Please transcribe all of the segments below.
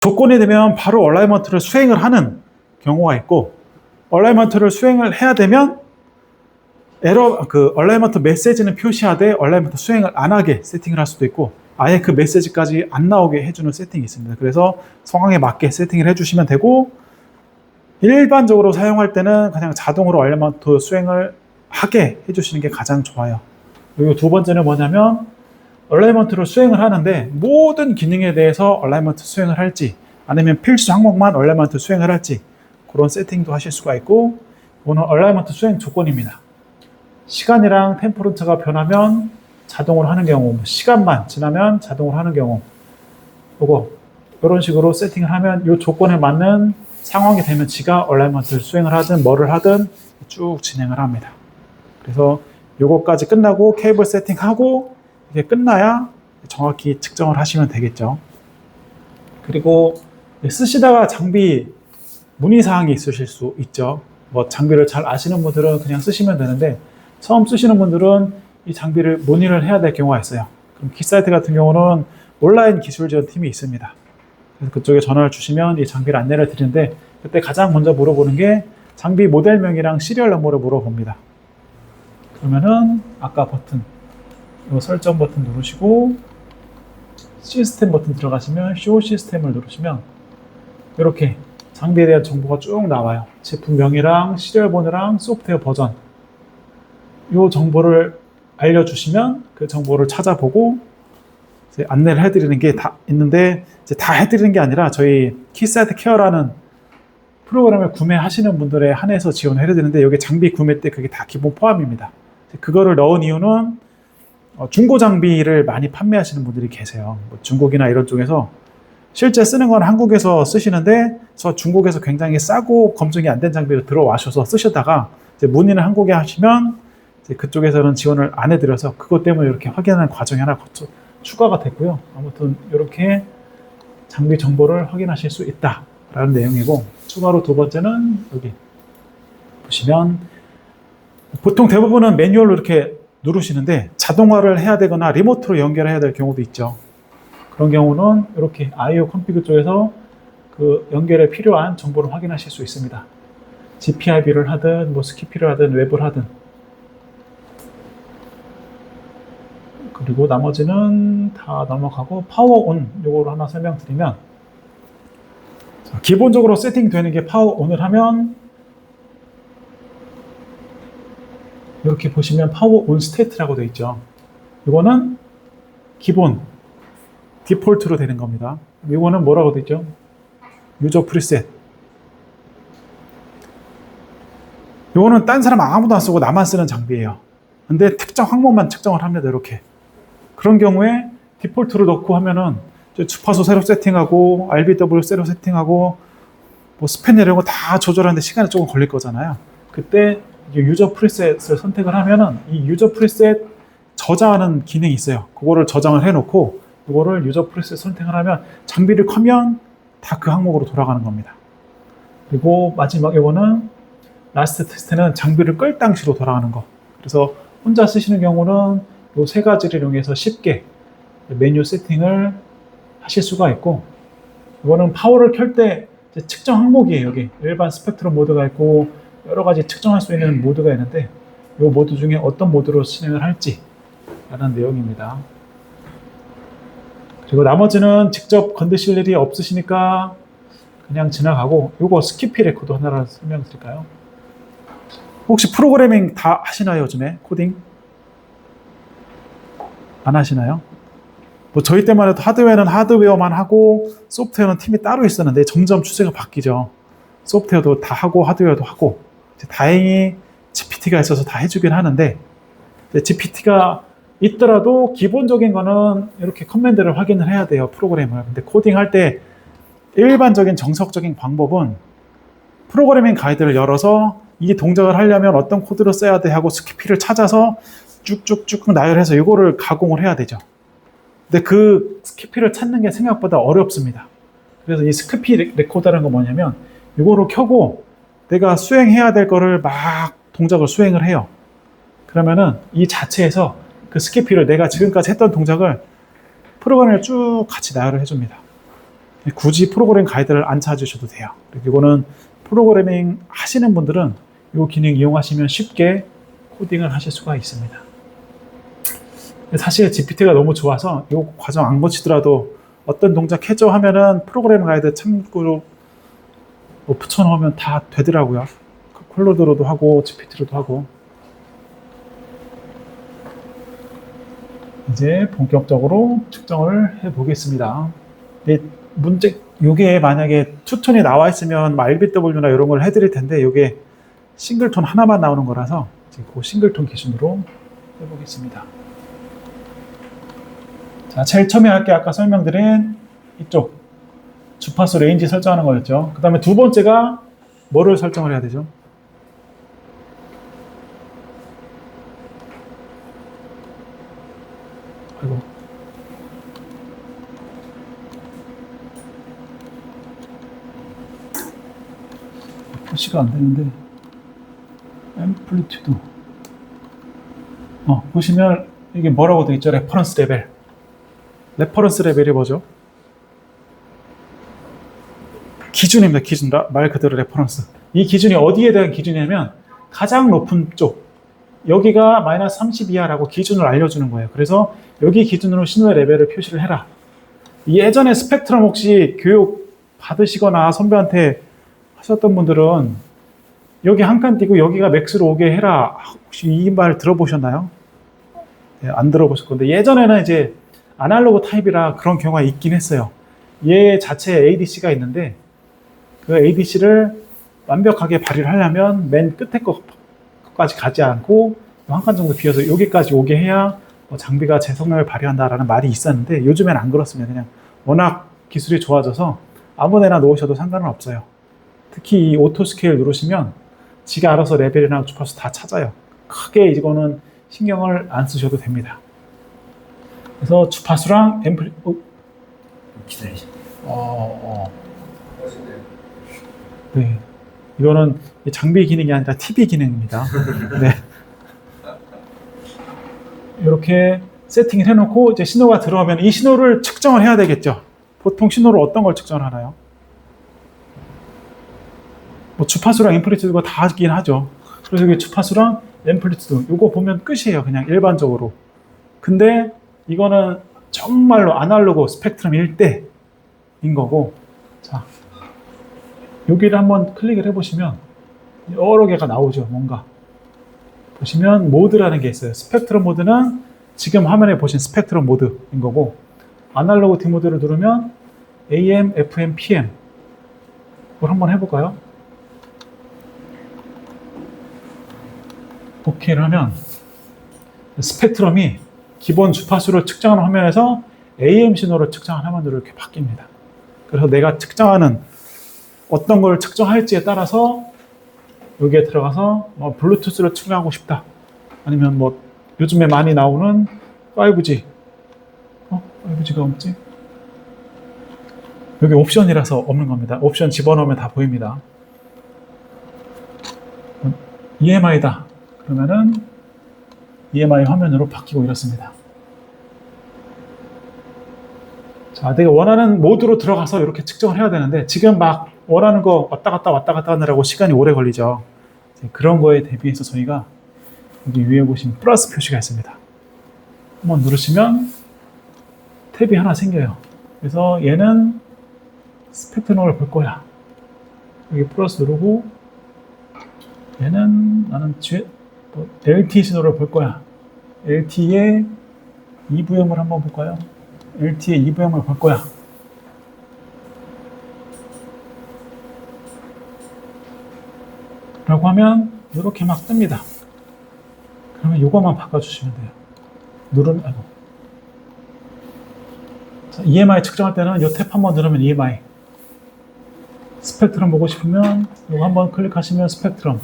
조건이 되면 바로 얼라이먼트를 수행을 하는 경우가 있고, 얼라이먼트를 수행을 해야 되면 얼라이먼트 메시지는 표시하되 얼라이먼트 수행을 안 하게 세팅을 할 수도 있고, 아예 그 메시지까지 안 나오게 해주는 세팅이 있습니다. 그래서 상황에 맞게 세팅을 해주시면 되고, 일반적으로 사용할 때는 그냥 자동으로 얼라이먼트 수행을 하게 해주시는 게 가장 좋아요. 그리고 두 번째는 뭐냐면, 얼라이먼트를 수행을 하는데 모든 기능에 대해서 얼라이먼트 수행을 할지, 아니면 필수 항목만 얼라이먼트 수행을 할지, 그런 세팅도 하실 수가 있고, 이거는 얼라이먼트 수행 조건입니다. 시간이랑 템퍼런처가 변하면 자동으로 하는 경우, 시간만 지나면 자동으로 하는 경우, 이런 식으로 세팅을 하면 이 조건에 맞는 상황이 되면 지가 얼라이먼트를 수행을 하든 뭐를 하든 쭉 진행을 합니다. 그래서 요거까지 끝나고 케이블 세팅하고 이게 끝나야 정확히 측정을 하시면 되겠죠. 그리고 쓰시다가 장비 문의사항이 있으실 수 있죠. 뭐 장비를 잘 아시는 분들은 그냥 쓰시면 되는데, 처음 쓰시는 분들은 이 장비를 문의를 해야 될 경우가 있어요. 그럼 키사이트 같은 경우는 온라인 기술 지원 팀이 있습니다. 그래서 그쪽에 전화를 주시면 이 장비를 안내를 드리는데, 그때 가장 먼저 물어보는 게 장비 모델명이랑 시리얼 넘버를 물어봅니다. 그러면은 아까 버튼, 이 설정 버튼 누르시고 시스템 버튼 들어가시면 쇼 시스템을 누르시면 이렇게 장비에 대한 정보가 쭉 나와요. 제품명이랑 시리얼 번호랑 소프트웨어 버전, 이 정보를 알려주시면 그 정보를 찾아보고 이제 안내를 해드리는 게 다 있는데, 이제 다 해드리는 게 아니라 저희 키사이트 케어라는 프로그램을 구매하시는 분들에 한해서 지원을 해드리는데, 여기 장비 구매 때 그게 다 기본 포함입니다. 그거를 넣은 이유는 중고 장비를 많이 판매하시는 분들이 계세요. 뭐 중국이나 이런 쪽에서 실제 쓰는 건 한국에서 쓰시는데, 중국에서 굉장히 싸고 검증이 안 된 장비를 들어와셔서 쓰셨다가 이제 문의를 한국에 하시면 이제 그쪽에서는 지원을 안 해드려서 그것 때문에 이렇게 확인하는 과정이 하나 추가가 됐고요. 아무튼 이렇게 장비 정보를 확인하실 수 있다라는 내용이고, 추가로 두 번째는 여기 보시면 보통 대부분은 매뉴얼로 이렇게 누르시는데 자동화를 해야 되거나 리모트로 연결해야 될 경우도 있죠. 그런 경우는 이렇게 IO 컴피그 쪽에서 그 연결에 필요한 정보를 확인하실 수 있습니다. GPIB를 하든 뭐 스키피를 하든 웹을 하든. 그리고 나머지는 다 넘어가고 파워온 요거를 하나 설명드리면, 기본적으로 세팅되는 게 파워온을 하면 이렇게 보시면 파워온 스테이트라고 되어 있죠. 이거는 기본 디폴트로 되는 겁니다. 이거는 뭐라고 되어 있죠? 유저 프리셋. 이거는 딴 사람 아무도 안 쓰고 나만 쓰는 장비예요. 근데 특정 항목만 측정을 합니다. 이렇게. 그런 경우에 디폴트로 넣고 하면은 주파수 새로 세팅하고 RBW 새로 세팅하고 뭐 스팬 이런 거 다 조절하는데 시간이 조금 걸릴 거잖아요. 그때 유저 프리셋을 선택을 하면은 이 유저 프리셋 저장하는 기능이 있어요. 그거를 저장을 해놓고 이거를 유저 프리셋 선택을 하면 장비를 켜면 다 그 항목으로 돌아가는 겁니다. 그리고 마지막 이거는 라스트 테스트는 장비를 끌 당시로 돌아가는 거. 그래서 혼자 쓰시는 경우는 이 세 가지를 이용해서 쉽게 메뉴 세팅을 하실 수가 있고, 이거는 파워를 켤 때 측정 항목이에요. 여기 일반 스펙트럼 모드가 있고 여러 가지 측정할 수 있는 모드가 있는데, 이 모드 중에 어떤 모드로 진행을 할지 라는 내용입니다. 그리고 나머지는 직접 건드실 일이 없으시니까 그냥 지나가고, 이거 스키피 레코드 하나를 설명드릴까요? 혹시 프로그래밍 다 하시나요? 요즘에 코딩? 안 하시나요? 뭐 저희 때만 해도 하드웨어는 하드웨어만 하고 소프트웨어는 팀이 따로 있었는데 점점 추세가 바뀌죠. 소프트웨어도 다 하고 하드웨어도 하고, 다행히 GPT가 있어서 다 해주긴 하는데, GPT가 있더라도 기본적인 거는 이렇게 커맨드를 확인을 해야 돼요, 프로그램을. 근데 코딩할 때 일반적인 정석적인 방법은 프로그래밍 가이드를 열어서 이 동작을 하려면 어떤 코드를 써야 돼 하고 스키피를 찾아서 쭉쭉쭉 나열해서 이거를 가공을 해야 되죠. 근데 그 스키피를 찾는 게 생각보다 어렵습니다. 그래서 이 스키피 레코더라는 건 뭐냐면, 이거를 켜고 내가 수행해야 될 거를 막 동작을 수행을 해요. 그러면은 이 자체에서 그 스키피를 내가 지금까지 했던 동작을 프로그램을 쭉 같이 나열을 해줍니다. 굳이 프로그램 가이드를 안 찾으셔도 돼요. 그리고 이거는 프로그래밍 하시는 분들은 이 기능 이용하시면 쉽게 코딩을 하실 수가 있습니다. 사실 GPT가 너무 좋아서 이 과정 안 거치더라도 어떤 동작 해줘 하면은 프로그램 가이드 참고로 붙여놓으면 다 되더라고요. 콜로드로도 하고 GPT로도 하고. 이제 본격적으로 측정을 해 보겠습니다. 요게 만약에 투톤이 나와 있으면 RBW나 이런 걸 해드릴 텐데, 요게 싱글톤 하나만 나오는 거라서 그 싱글톤 기준으로 해보겠습니다. 자, 제일 처음에 할게 아까 설명드린 이쪽 주파수 레인지 설정하는 거였죠. 그 다음에 두 번째가 뭐를 설정을 해야 되죠? 아이고. 표시가 안 되는데. 앰플리튜드. 보시면 이게 뭐라고 되어 있죠? 레퍼런스 레벨. 레퍼런스 레벨이 뭐죠? 기준입니다. 기준. 말 그대로 레퍼런스. 이 기준이 어디에 대한 기준이냐면 가장 높은 쪽. 여기가 마이너스 30 이하라고 기준을 알려주는 거예요. 그래서 여기 기준으로 신호의 레벨을 표시를 해라. 예전에 스펙트럼 혹시 교육 받으시거나 선배한테 하셨던 분들은 여기 한 칸 띄고 여기가 맥스로 오게 해라. 혹시 이 말 들어보셨나요? 네, 안 들어보실 건데 예전에는 이제 아날로그 타입이라 그런 경우가 있긴 했어요. 얘 자체에 ADC가 있는데 그 ADC를 완벽하게 발휘를 하려면 맨 끝에 것까지 가지 않고 한 칸 정도 비워서 여기까지 오게 해야 장비가 제 성능을 발휘한다라는 말이 있었는데 요즘엔 안 그렇습니다. 그냥 워낙 기술이 좋아져서 아무데나 놓으셔도 상관은 없어요. 특히 이 오토 스케일 누르시면 지가 알아서 레벨이나 주파수 다 찾아요. 크게 이거는 신경을 안 쓰셔도 됩니다. 그래서 주파수랑 기다리시. 네. 이거는 장비 기능이 아니라 TV 기능입니다. 네. 이렇게 세팅을 해놓고 이제 신호가 들어오면 이 신호를 측정을 해야 되겠죠. 보통 신호를 어떤 걸 측정을 하나요? 주파수랑 앰플리튜드가 다 있긴 하죠. 그래서 이게 주파수랑 앰플리튜드 이거 보면 끝이에요. 그냥 일반적으로. 근데 이거는 정말로 아날로그 스펙트럼 1대인 거고, 자 여기를 한번 클릭을 해보시면 여러 개가 나오죠. 뭔가 보시면 모드라는 게 있어요. 스펙트럼 모드는 지금 화면에 보신 스펙트럼 모드인 거고, 아날로그 디모드를 누르면 AM, FM, PM 이걸 한번 해볼까요? 오케이를 하면 스펙트럼이 기본 주파수를 측정하는 화면에서 AM 신호를 측정하는 화면으로 이렇게 바뀝니다. 그래서 내가 측정하는 어떤 걸 측정할지에 따라서 여기에 들어가서 블루투스를 측정하고 싶다. 아니면 요즘에 많이 나오는 5G. 5G가 없지? 여기 옵션이라서 없는 겁니다. 옵션 집어넣으면 다 보입니다. EMI다. 그러면은 EMI 화면으로 바뀌고 이렇습니다. 자, 내가 원하는 모드로 들어가서 이렇게 측정을 해야 되는데 지금 막 원하는 거 왔다 갔다 하느라고 시간이 오래 걸리죠. 그런 거에 대비해서 저희가 여기 위에 보시면 플러스 표시가 있습니다. 한번 누르시면 탭이 하나 생겨요. 그래서 얘는 스펙트럼을 볼 거야. 여기 플러스 누르고 얘는 나는 LTE 신호를 볼 거야. LTE의 EVM을 한번 볼까요? LTE의 EVM을 볼 거야. 라고 하면 이렇게 막 뜹니다. 그러면 이거만 바꿔주시면 돼요. 자, EMI 측정할 때는 이 탭 한번 누르면 EMI. 스펙트럼 보고 싶으면 이거 한번 클릭하시면 스펙트럼.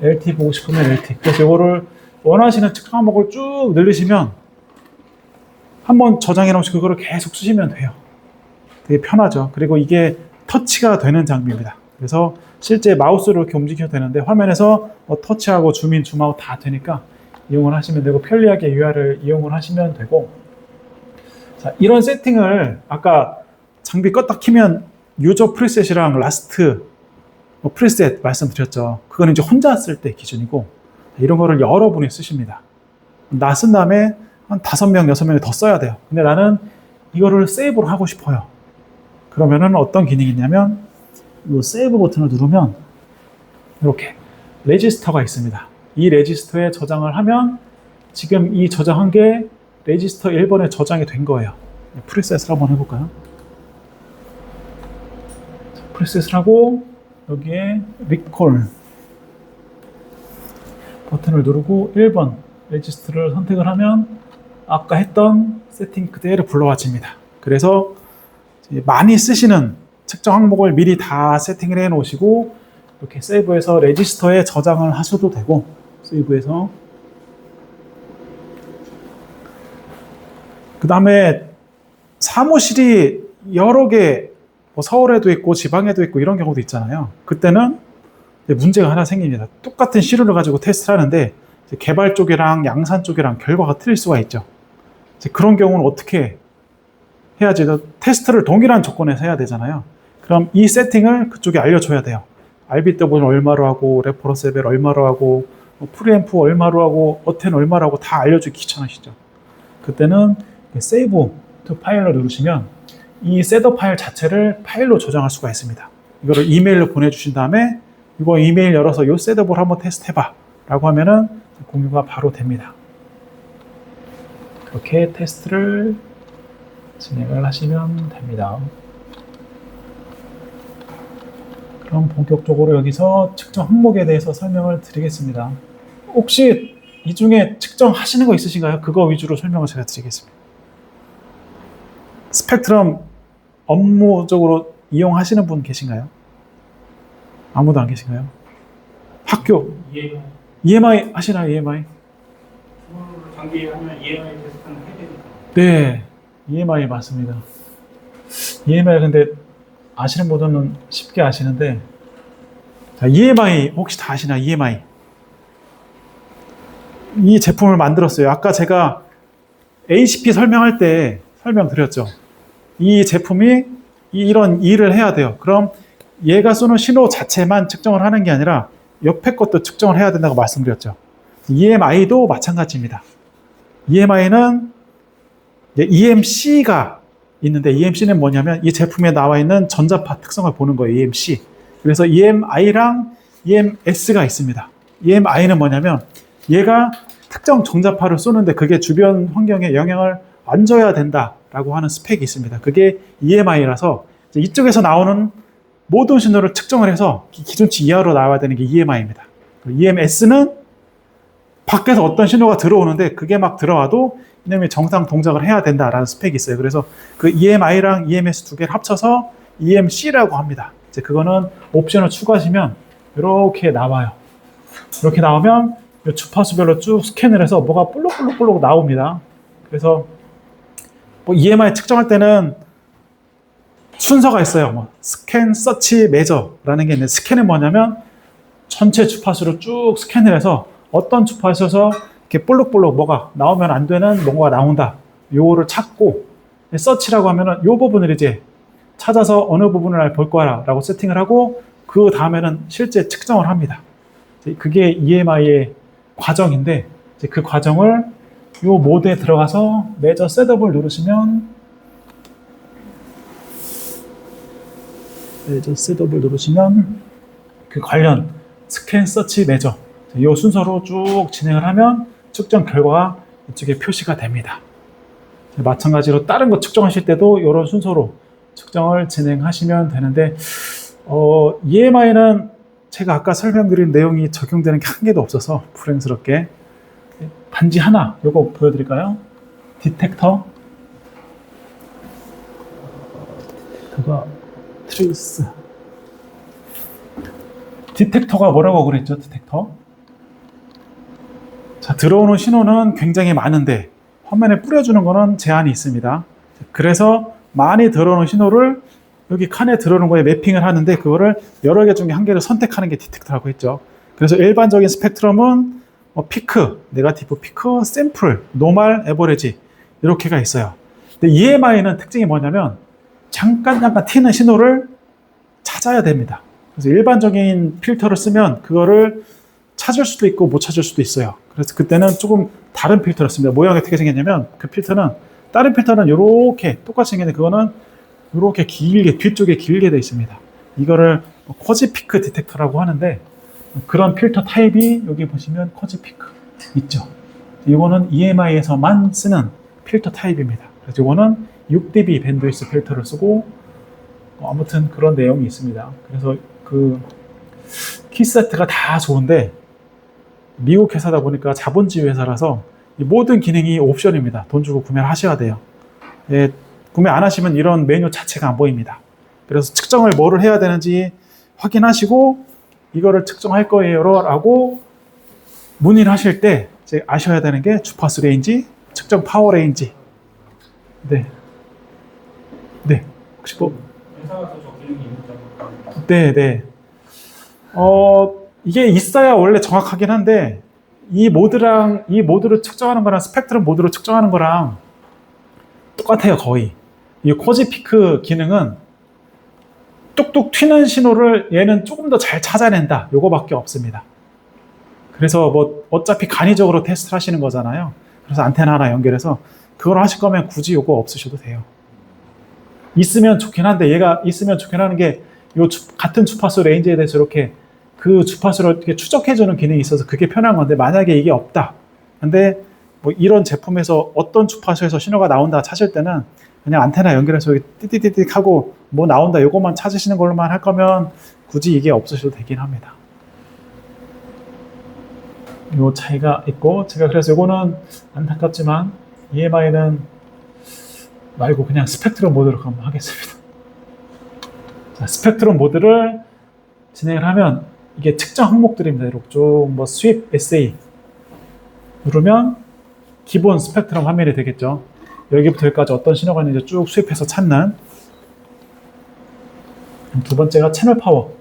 LTE 보고 싶으면 LTE. 그래서 이거를 원하시는 측정 항목을 쭉 늘리시면 한번 저장해 놓으시고 그거를 계속 쓰시면 돼요. 되게 편하죠. 그리고 이게 터치가 되는 장비입니다. 그래서 실제 마우스로 이렇게 움직여도 되는데 화면에서 터치하고 줌인, 줌아웃 다 되니까 이용을 하시면 되고 편리하게 UR을 이용을 하시면 되고, 자, 이런 세팅을 아까 장비 껐다 키면 유저 프리셋이랑 라스트 프리셋 말씀드렸죠. 그거는 이제 혼자 쓸 때 기준이고, 이런 거를 여러분이 쓰십니다. 나 쓴 다음에 한 5명, 6명이 더 써야 돼요. 근데 나는 이거를 세이브로 하고 싶어요. 그러면은 어떤 기능이 있냐면, 이 세이브 버튼을 누르면 이렇게 레지스터가 있습니다. 이 레지스터에 저장을 하면 지금 이 저장한 게 레지스터 1번에 저장이 된 거예요. 프리셋을 한번 해볼까요? 프리셋을 하고 여기에 리콜 버튼을 누르고 1번 레지스터를 선택을 하면 아까 했던 세팅 그대로 불러와집니다. 그래서 많이 쓰시는 측정 항목을 미리 다 세팅을 해 놓으시고 이렇게 세이브해서 레지스터에 저장을 하셔도 되고, 세이브해서 그 다음에 사무실이 여러 개, 뭐 서울에도 있고 지방에도 있고 이런 경우도 있잖아요. 그때는 문제가 하나 생깁니다. 똑같은 시료를 가지고 테스트를 하는데 개발 쪽이랑 양산 쪽이랑 결과가 틀릴 수가 있죠. 그런 경우는 어떻게 해야지? 테스트를 동일한 조건에서 해야 되잖아요. 그럼 이 세팅을 그쪽에 알려줘야 돼요. RBW는 얼마로 하고, 레퍼런스 레벨 얼마로 하고, 프리앰프 얼마로 하고, 어텐 얼마로 하고 다 알려주기 귀찮으시죠. 그때는 세이브 투 파일로 누르시면 이 셋업 파일 자체를 파일로 저장할 수가 있습니다. 이거를 이메일로 보내주신 다음에 이거 이메일 열어서 이 셋업을 한번 테스트해봐 라고 하면은 공유가 바로 됩니다. 그렇게 테스트를 진행을 하시면 됩니다. 그럼 본격적으로 여기서 측정 항목에 대해서 설명을 드리겠습니다. 혹시 이 중에 측정하시는 거 있으신가요? 그거 위주로 설명을 제가 드리겠습니다. 스펙트럼 업무적으로 이용하시는 분 계신가요? 아무도 안 계신가요? 학교 EMI 하시나요? EMI? 장비하면 EMI 테스트는 해야 되니까. 네, EMI 맞습니다. EMI 근데 아시는 분들은 쉽게 아시는데, 자, EMI 혹시 다 아시나요? EMI. 이 제품을 만들었어요. 아까 제가 ACP 설명할 때 설명드렸죠. 이 제품이 이런 일을 해야 돼요. 그럼 얘가 쏘는 신호 자체만 측정을 하는 게 아니라 옆에 것도 측정을 해야 된다고 말씀드렸죠. EMI도 마찬가지입니다. EMI는 EMC가 있는데, EMC는 뭐냐면 이 제품에 나와 있는 전자파 특성을 보는 거예요. EMC. 그래서 EMI랑 EMS가 있습니다. EMI는 뭐냐면 얘가 특정 전자파를 쏘는데 그게 주변 환경에 영향을 안 줘야 된다라고 하는 스펙이 있습니다. 그게 EMI라서 이쪽에서 나오는 모든 신호를 측정을 해서 기준치 이하로 나와야 되는 게 EMI입니다. EMS는 밖에서 어떤 신호가 들어오는데 그게 막 들어와도 이놈이 정상 동작을 해야 된다라는 스펙이 있어요. 그래서 그 EMI랑 EMS 두 개를 합쳐서 EMC라고 합니다. 이제 그거는 옵션을 추가하시면 이렇게 나와요. 이렇게 나오면 주파수별로 쭉 스캔을 해서 뭐가 볼록볼록 나옵니다. 그래서 뭐 EMI 측정할 때는 순서가 있어요. 뭐 스캔, 서치, 메저라는 게 있는데, 스캔은 뭐냐면 전체 주파수를 쭉 스캔을 해서 어떤 주파수에서 이렇게 볼록볼록 뭐가 나오면 안 되는 뭔가가 나온다. 요거를 찾고, 서치라고 하면은 요 부분을 이제 찾아서 어느 부분을 볼 거야 라고 세팅을 하고, 그 다음에는 실제 측정을 합니다. 그게 EMI의 과정인데, 이제 그 과정을 요 모드에 들어가서 메저 셋업을 누르시면, 메저 셋업을 누르시면 그 관련 스캔, 서치, 메저 이 순서로 쭉 진행을 하면 측정 결과가 이쪽에 표시가 됩니다. 마찬가지로 다른 거 측정하실 때도 이런 순서로 측정을 진행하시면 되는데, EMI는 제가 아까 설명드린 내용이 적용되는 게 한 개도 없어서 불행스럽게 단지 하나 이거 보여드릴까요? 디텍터가 트레이스. 디텍터가 뭐라고 그랬죠? 디텍터. 자, 들어오는 신호는 굉장히 많은데 화면에 뿌려주는 거는 제한이 있습니다. 그래서 많이 들어오는 신호를 여기 칸에 들어오는 거에 매핑을 하는데, 그거를 여러 개 중에 한 개를 선택하는 게 디텍터라고 했죠. 그래서 일반적인 스펙트럼은 피크, 네거티브 피크, 샘플, 노멀, 에버리지 이렇게가 있어요. 근데 EMI는 특징이 뭐냐면 잠깐 튀는 신호를 찾아야 됩니다. 그래서 일반적인 필터를 쓰면 그거를 찾을 수도 있고 못 찾을 수도 있어요. 그래서 그때는 조금 다른 필터를 씁니다. 모양이 어떻게 생겼냐면 그 필터는 다른 필터는 이렇게 똑같이 생겼는데 그거는 이렇게 길게 뒤쪽에 길게 되어 있습니다. 이거를 코지피크 디텍터라고 하는데 그런 필터 타입이 여기 보시면 코지피크 있죠. 이거는 EMI에서만 쓰는 필터 타입입니다. 그래서 이거는 6dB 밴드위스 필터를 쓰고 아무튼 그런 내용이 있습니다. 그래서 그 키세트가 다 좋은데 미국 회사다 보니까 자본주의 회사라서 이 모든 기능이 옵션입니다. 돈 주고 구매를 하셔야 돼요. 예, 구매 안 하시면 이런 메뉴 자체가 안 보입니다. 그래서 측정을 뭐를 해야 되는지 확인하시고 이거를 측정할 거예요 라고 문의를 하실 때 이제 아셔야 되는 게 주파수 레인지, 측정 파워 레인지. 네. 네. 혹시 뭐 회사에서 저 기능이 있는지 네. 이게 있어야 원래 정확하긴 한데 이 모드를 측정하는 거랑 스펙트럼 모드로 측정하는 거랑 똑같아요, 거의. 이 코지피크 기능은 뚝뚝 튀는 신호를 얘는 조금 더 잘 찾아낸다. 요거밖에 없습니다. 그래서 뭐 어차피 간이적으로 테스트를 하시는 거잖아요. 그래서 안테나 하나 연결해서 그걸 하실 거면 굳이 요거 없으셔도 돼요. 있으면 좋긴 한데 얘가 있으면 좋긴 하는 게 요 같은 주파수 레인지에 대해서 이렇게 그 주파수를 이렇게 추적해주는 기능이 있어서 그게 편한 건데 만약에 이게 없다. 근데 뭐 이런 제품에서 어떤 주파수에서 신호가 나온다 찾을 때는 그냥 안테나 연결해서 띠띠띠띠 하고 뭐 나온다 요것만 찾으시는 걸로만 할 거면 굳이 이게 없으셔도 되긴 합니다. 요 차이가 있고 제가 그래서 요거는 안타깝지만 EMI는 말고 그냥 스펙트럼 모드로 한번 하겠습니다. 자, 스펙트럼 모드를 진행을 하면 이게 측정 항목들입니다. 이렇게 뭐 스윕 SA 누르면 기본 스펙트럼 화면이 되겠죠. 여기부터 여기까지 어떤 신호가 있는지 쭉 수입해서 찾는. 두 번째가 채널 파워.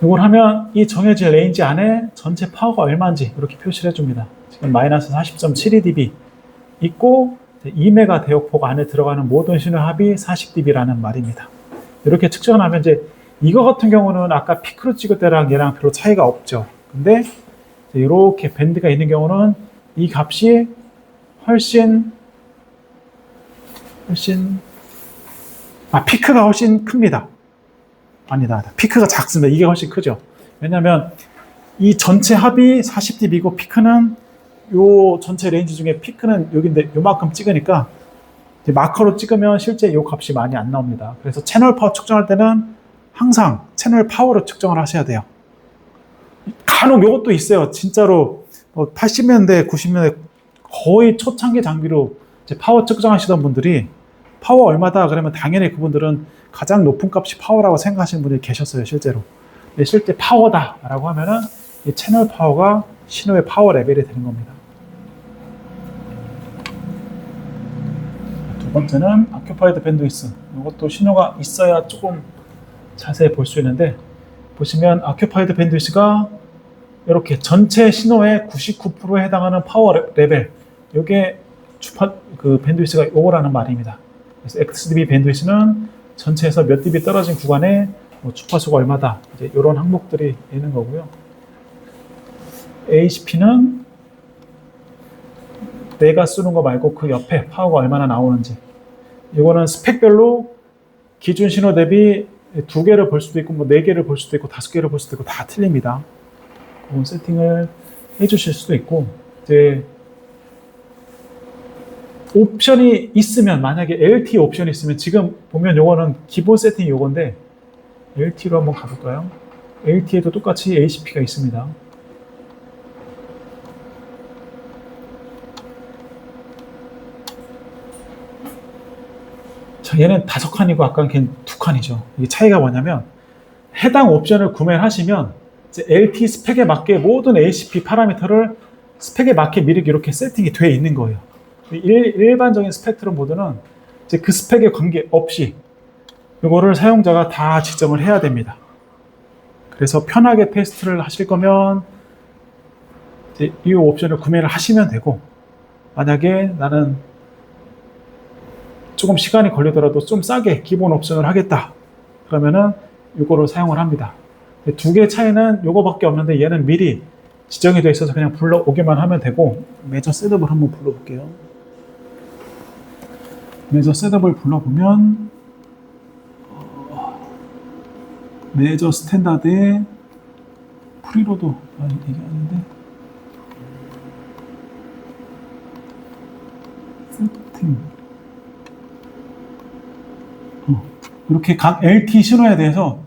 이걸 하면 이 정해진 레인지 안에 전체 파워가 얼마인지 이렇게 표시를 해줍니다. 지금 마이너스 40.72dB 있고 2메가 대역폭 안에 들어가는 모든 신호 합이 40dB라는 말입니다. 이렇게 측정을 하면 이제 이거 같은 경우는 아까 피크로 찍을 때랑 얘랑 별로 차이가 없죠. 근데 이렇게 밴드가 있는 경우는 이 값이 훨씬 피크가 훨씬 큽니다. 아니다. 피크가 작습니다. 이게 훨씬 크죠. 왜냐하면 이 전체 합이 40dB고 피크는 요 전체 레인지 중에 피크는 여기인데 요만큼 찍으니까 마커로 찍으면 실제 요 값이 많이 안 나옵니다. 그래서 채널 파워 측정할 때는 항상 채널 파워로 측정을 하셔야 돼요. 간혹 요것도 있어요. 진짜로 80년대, 90년대 거의 초창기 장비로 이제 파워 측정하시던 분들이 파워 얼마다 그러면 당연히 그분들은 가장 높은 값이 파워라고 생각하시는 분들이 계셨어요, 실제로. 실제 파워다라고 하면은 이 채널 파워가 신호의 파워 레벨이 되는 겁니다. 두 번째는 occupied bandwidth. 이것도 신호가 있어야 조금 자세히 볼 수 있는데 보시면 occupied bandwidth가 이렇게 전체 신호의 99%에 해당하는 파워 레벨. 이게 밴드위스가 요거라는 말입니다. 그래서 XDB 밴드위스는 전체에서 몇 dB 떨어진 구간에 뭐 주파수가 얼마다 이제 이런 항목들이 있는 거고요. ACP는 내가 쓰는 거 말고 그 옆에 파워가 얼마나 나오는지. 이거는 스펙별로 기준 신호 대비 2개를 볼 수도 있고 뭐 4개를 볼 수도 있고 5개를 볼 수도 있고 다 틀립니다. 그런 세팅을 해주실 수도 있고 이제 옵션이 있으면 만약에 LT 옵션이 있으면 지금 보면 요거는 기본 세팅이 요건데 LT로 한번 가볼까요? LT에도 똑같이 ACP가 있습니다. 자, 얘는 5칸이고 아까는 걔는 2칸이죠. 이게 차이가 뭐냐면 해당 옵션을 구매를 하시면 이제 LT 스펙에 맞게 모든 ACP 파라미터를 스펙에 맞게 미리 이렇게 세팅이 되어 있는 거예요. 일반적인 스펙트럼 모드는 이제 그 스펙에 관계없이 이거를 사용자가 다 지정을 해야 됩니다. 그래서 편하게 테스트를 하실 거면 이제 이 옵션을 구매를 하시면 되고 만약에 나는 조금 시간이 걸리더라도 좀 싸게 기본 옵션을 하겠다. 그러면은 이거를 사용을 합니다. 두 개의 차이는 이거밖에 없는데 얘는 미리 지정이 되어 있어서 그냥 불러오기만 하면 되고, 메저 셋업을 한번 불러볼게요. 메저 셋업을 불러보면 메저 스탠다드에 프리로드 이게 아닌데 세팅 이렇게 각 LT 신호에 대해서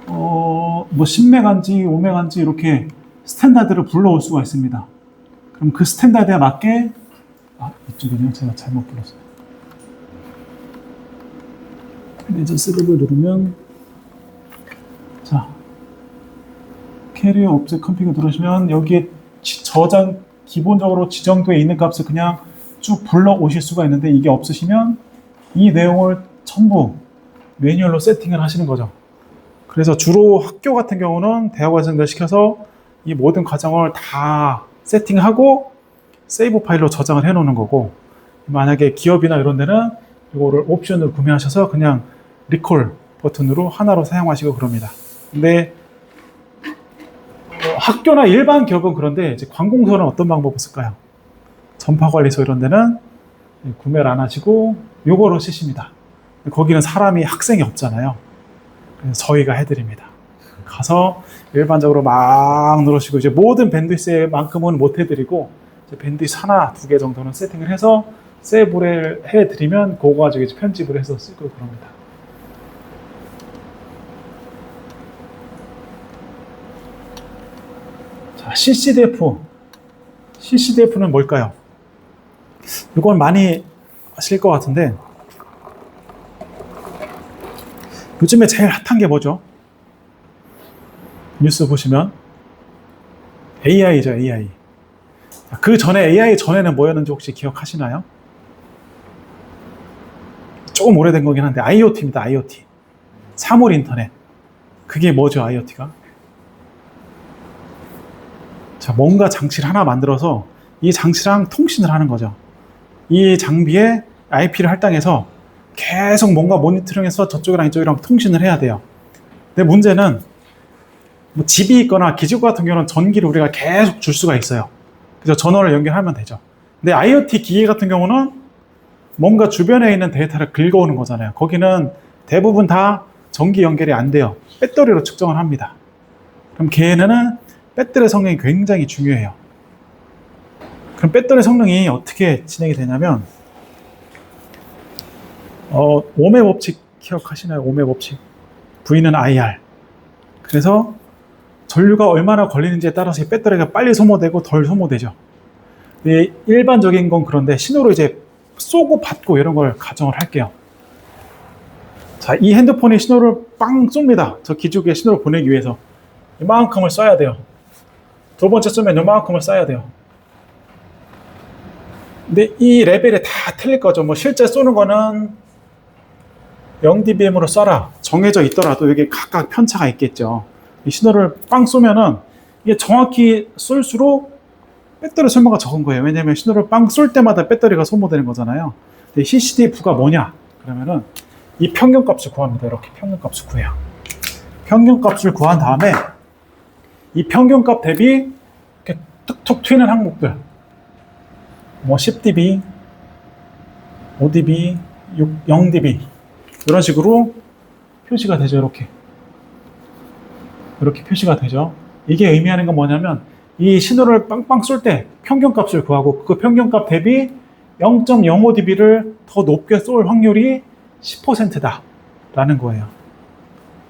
뭐 10메가인지 5메가인지 이렇게 스탠다드를 불러올 수가 있습니다. 그럼 그 스탠다드에 맞게 이쪽이네요. 제가 잘못 불렀어요. 레저 셋업을 누르면 자 캐리어 옵젝트 컨피그 누르시면 여기에 저장 기본적으로 지정되어 있는 값을 그냥 쭉 불러 오실 수가 있는데, 이게 없으시면 이 내용을 전부 매뉴얼로 세팅을 하시는 거죠. 그래서 주로 학교 같은 경우는 대학원생들 시켜서 이 모든 과정을 다 세팅하고 세이브 파일로 저장을 해 놓는 거고, 만약에 기업이나 이런 데는 이거를 옵션으로 구매하셔서 그냥 리콜 버튼으로 하나로 사용하시고 그럽니다. 근데 학교나 일반 기업은 그런데 이제 관공서는 어떤 방법을 쓸까요? 전파관리소 이런 데는 구매를 안 하시고 요거로 쓰십니다. 거기는 사람이 학생이 없잖아요. 그래서 저희가 해드립니다. 가서 일반적으로 막 누르시고, 이제 모든 밴드위스만큼은 못 해드리고 이제 밴드위스 하나, 두 개 정도는 세팅을 해서 세이브를 해드리면 그거 가지고 이제 편집을 해서 쓰고 그럽니다. 자, CCDF는 뭘까요? 이건 많이 아실 것 같은데, 요즘에 제일 핫한 게 뭐죠? 뉴스 보시면 AI죠, AI. 그 전에 AI 전에는 뭐였는지 혹시 기억하시나요? 조금 오래된 거긴 한데 IoT입니다. IoT. 사물 인터넷. 그게 뭐죠, IoT가? 자, 뭔가 장치를 하나 만들어서 이 장치랑 통신을 하는 거죠. 이 장비에 IP를 할당해서 계속 뭔가 모니터링해서 저쪽이랑 이쪽이랑 통신을 해야 돼요. 근데 문제는 뭐 집이 있거나 기지국 같은 경우는 전기를 우리가 계속 줄 수가 있어요. 그래서 전원을 연결하면 되죠. 근데 IoT 기기 같은 경우는 뭔가 주변에 있는 데이터를 긁어오는 거잖아요. 거기는 대부분 다 전기 연결이 안 돼요. 배터리로 측정을 합니다. 그럼 걔네는 배터리 성능이 굉장히 중요해요. 그럼 배터리 성능이 어떻게 진행이 되냐면, 오메 법칙 기억하시나요? 오메 법칙. V는 IR. 그래서 전류가 얼마나 걸리는지에 따라서 이 배터리가 빨리 소모되고 덜 소모되죠. 일반적인 건 그런데 신호를 이제 쏘고 받고 이런 걸 가정을 할게요. 자, 이 핸드폰이 신호를 빵 쏩니다. 저 기지국에 신호를 보내기 위해서 이만큼을 써야 돼요. 두 번째 쏘면 이만큼을 쏴야 돼요. 근데 이 레벨이 다 틀릴 거죠. 뭐 실제 쏘는 거는 0dBm으로 쏴라 정해져 있더라도 여기 각각 편차가 있겠죠. 이 신호를 빵 쏘면은 이게 정확히 쏠수록 배터리 소모가 적은 거예요. 왜냐면 신호를 빵 쏠 때마다 배터리가 소모되는 거잖아요. 근데 CCDF가 뭐냐? 그러면은 이 평균값을 구합니다. 이렇게 평균값을 구해요. 평균값을 구한 다음에 이 평균값 대비 이렇게 툭툭 튀는 항목들, 뭐 10dB, 5dB, 0dB 이런 식으로 표시가 되죠. 이렇게 표시가 되죠. 이게 의미하는 건 뭐냐면 이 신호를 빵빵 쏠 때 평균값을 구하고 그 평균값 대비 0.05dB를 더 높게 쏠 확률이 10%다 라는 거예요.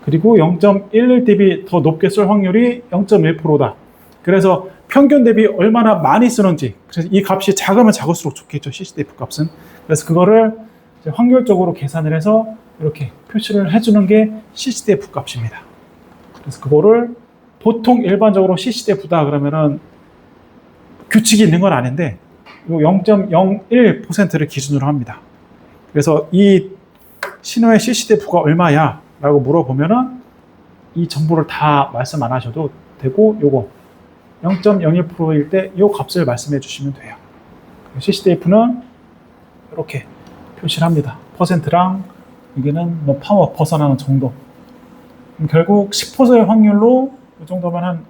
그리고 0.11dB 더 높게 쏠 확률이 0.1%다. 그래서 평균 대비 얼마나 많이 쓰는지, 그래서 이 값이 작으면 작을수록 좋겠죠, CCDF 값은. 그래서 그거를 이제 확률적으로 계산을 해서 이렇게 표시를 해주는 게 CCDF 값입니다. 그래서 그거를 보통 일반적으로 CCDF다 그러면은 규칙이 있는 건 아닌데 0.01%를 기준으로 합니다. 그래서 이 신호의 CCDF가 얼마야? 라고 물어보면은 이 정보를 다 말씀 안 하셔도 되고, 요거 0.01%일 때 이 값을 말씀해 주시면 돼요. CCDF는 이렇게 표시를 합니다. 퍼센트랑 여기는 뭐 파워 벗어나는 정도. 그럼 결국 10%의 확률로 이 정도면 한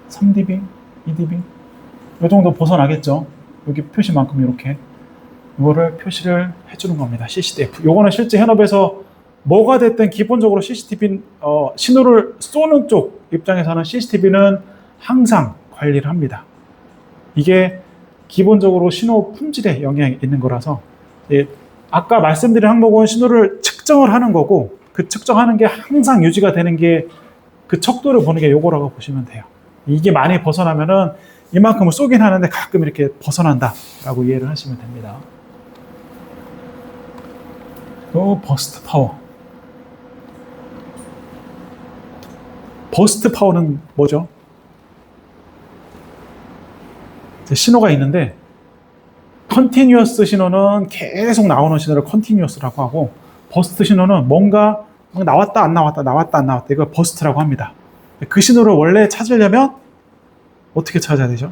3dB, 2dB 이 정도 벗어나겠죠. 여기 표시만큼 이렇게 이거를 표시를 해주는 겁니다. CCTF. 요거는 실제 현업에서 뭐가 됐든 기본적으로 CCTV 신호를 쏘는 쪽 입장에서는 CCTV는 항상 관리를 합니다. 이게 기본적으로 신호 품질에 영향이 있는 거라서 아까 말씀드린 항목은 신호를 측정을 하는 거고 그 측정하는 게 항상 유지가 되는 게 그 척도를 보는 게 요거라고 보시면 돼요. 이게 많이 벗어나면은 이만큼을 쏘긴 하는데 가끔 이렇게 벗어난다라고 이해를 하시면 됩니다. 또 버스트 파워. 버스트 파워는 뭐죠? 신호가 있는데 컨티뉴어스 신호는 계속 나오는 신호를 컨티뉴어스라고 하고 버스트 신호는 뭔가 나왔다 안 나왔다 나왔다 안 나왔다 이걸 버스트라고 합니다. 그 신호를 원래 찾으려면 어떻게 찾아야 되죠?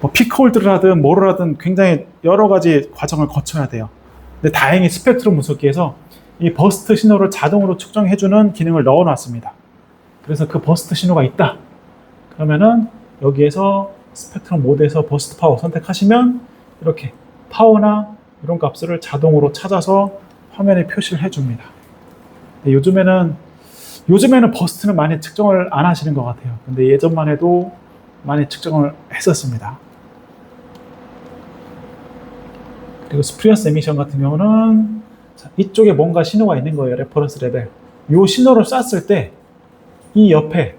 뭐 피크홀드를 하든 뭐를 하든 굉장히 여러 가지 과정을 거쳐야 돼요. 근데 다행히 스펙트럼 분석기에서 이 버스트 신호를 자동으로 측정해주는 기능을 넣어놨습니다. 그래서 그 버스트 신호가 있다. 그러면은 여기에서 스펙트럼 모드에서 버스트 파워 선택하시면 이렇게 파워나 이런 값을 자동으로 찾아서 화면에 표시를 해줍니다. 요즘에는 버스트는 많이 측정을 안 하시는 것 같아요. 근데 예전만 해도 많이 측정을 했었습니다. 그리고 스프리어스 에미션 같은 경우는 이쪽에 뭔가 신호가 있는 거예요. 레퍼런스 레벨. 이 신호를 쐈을 때 이 옆에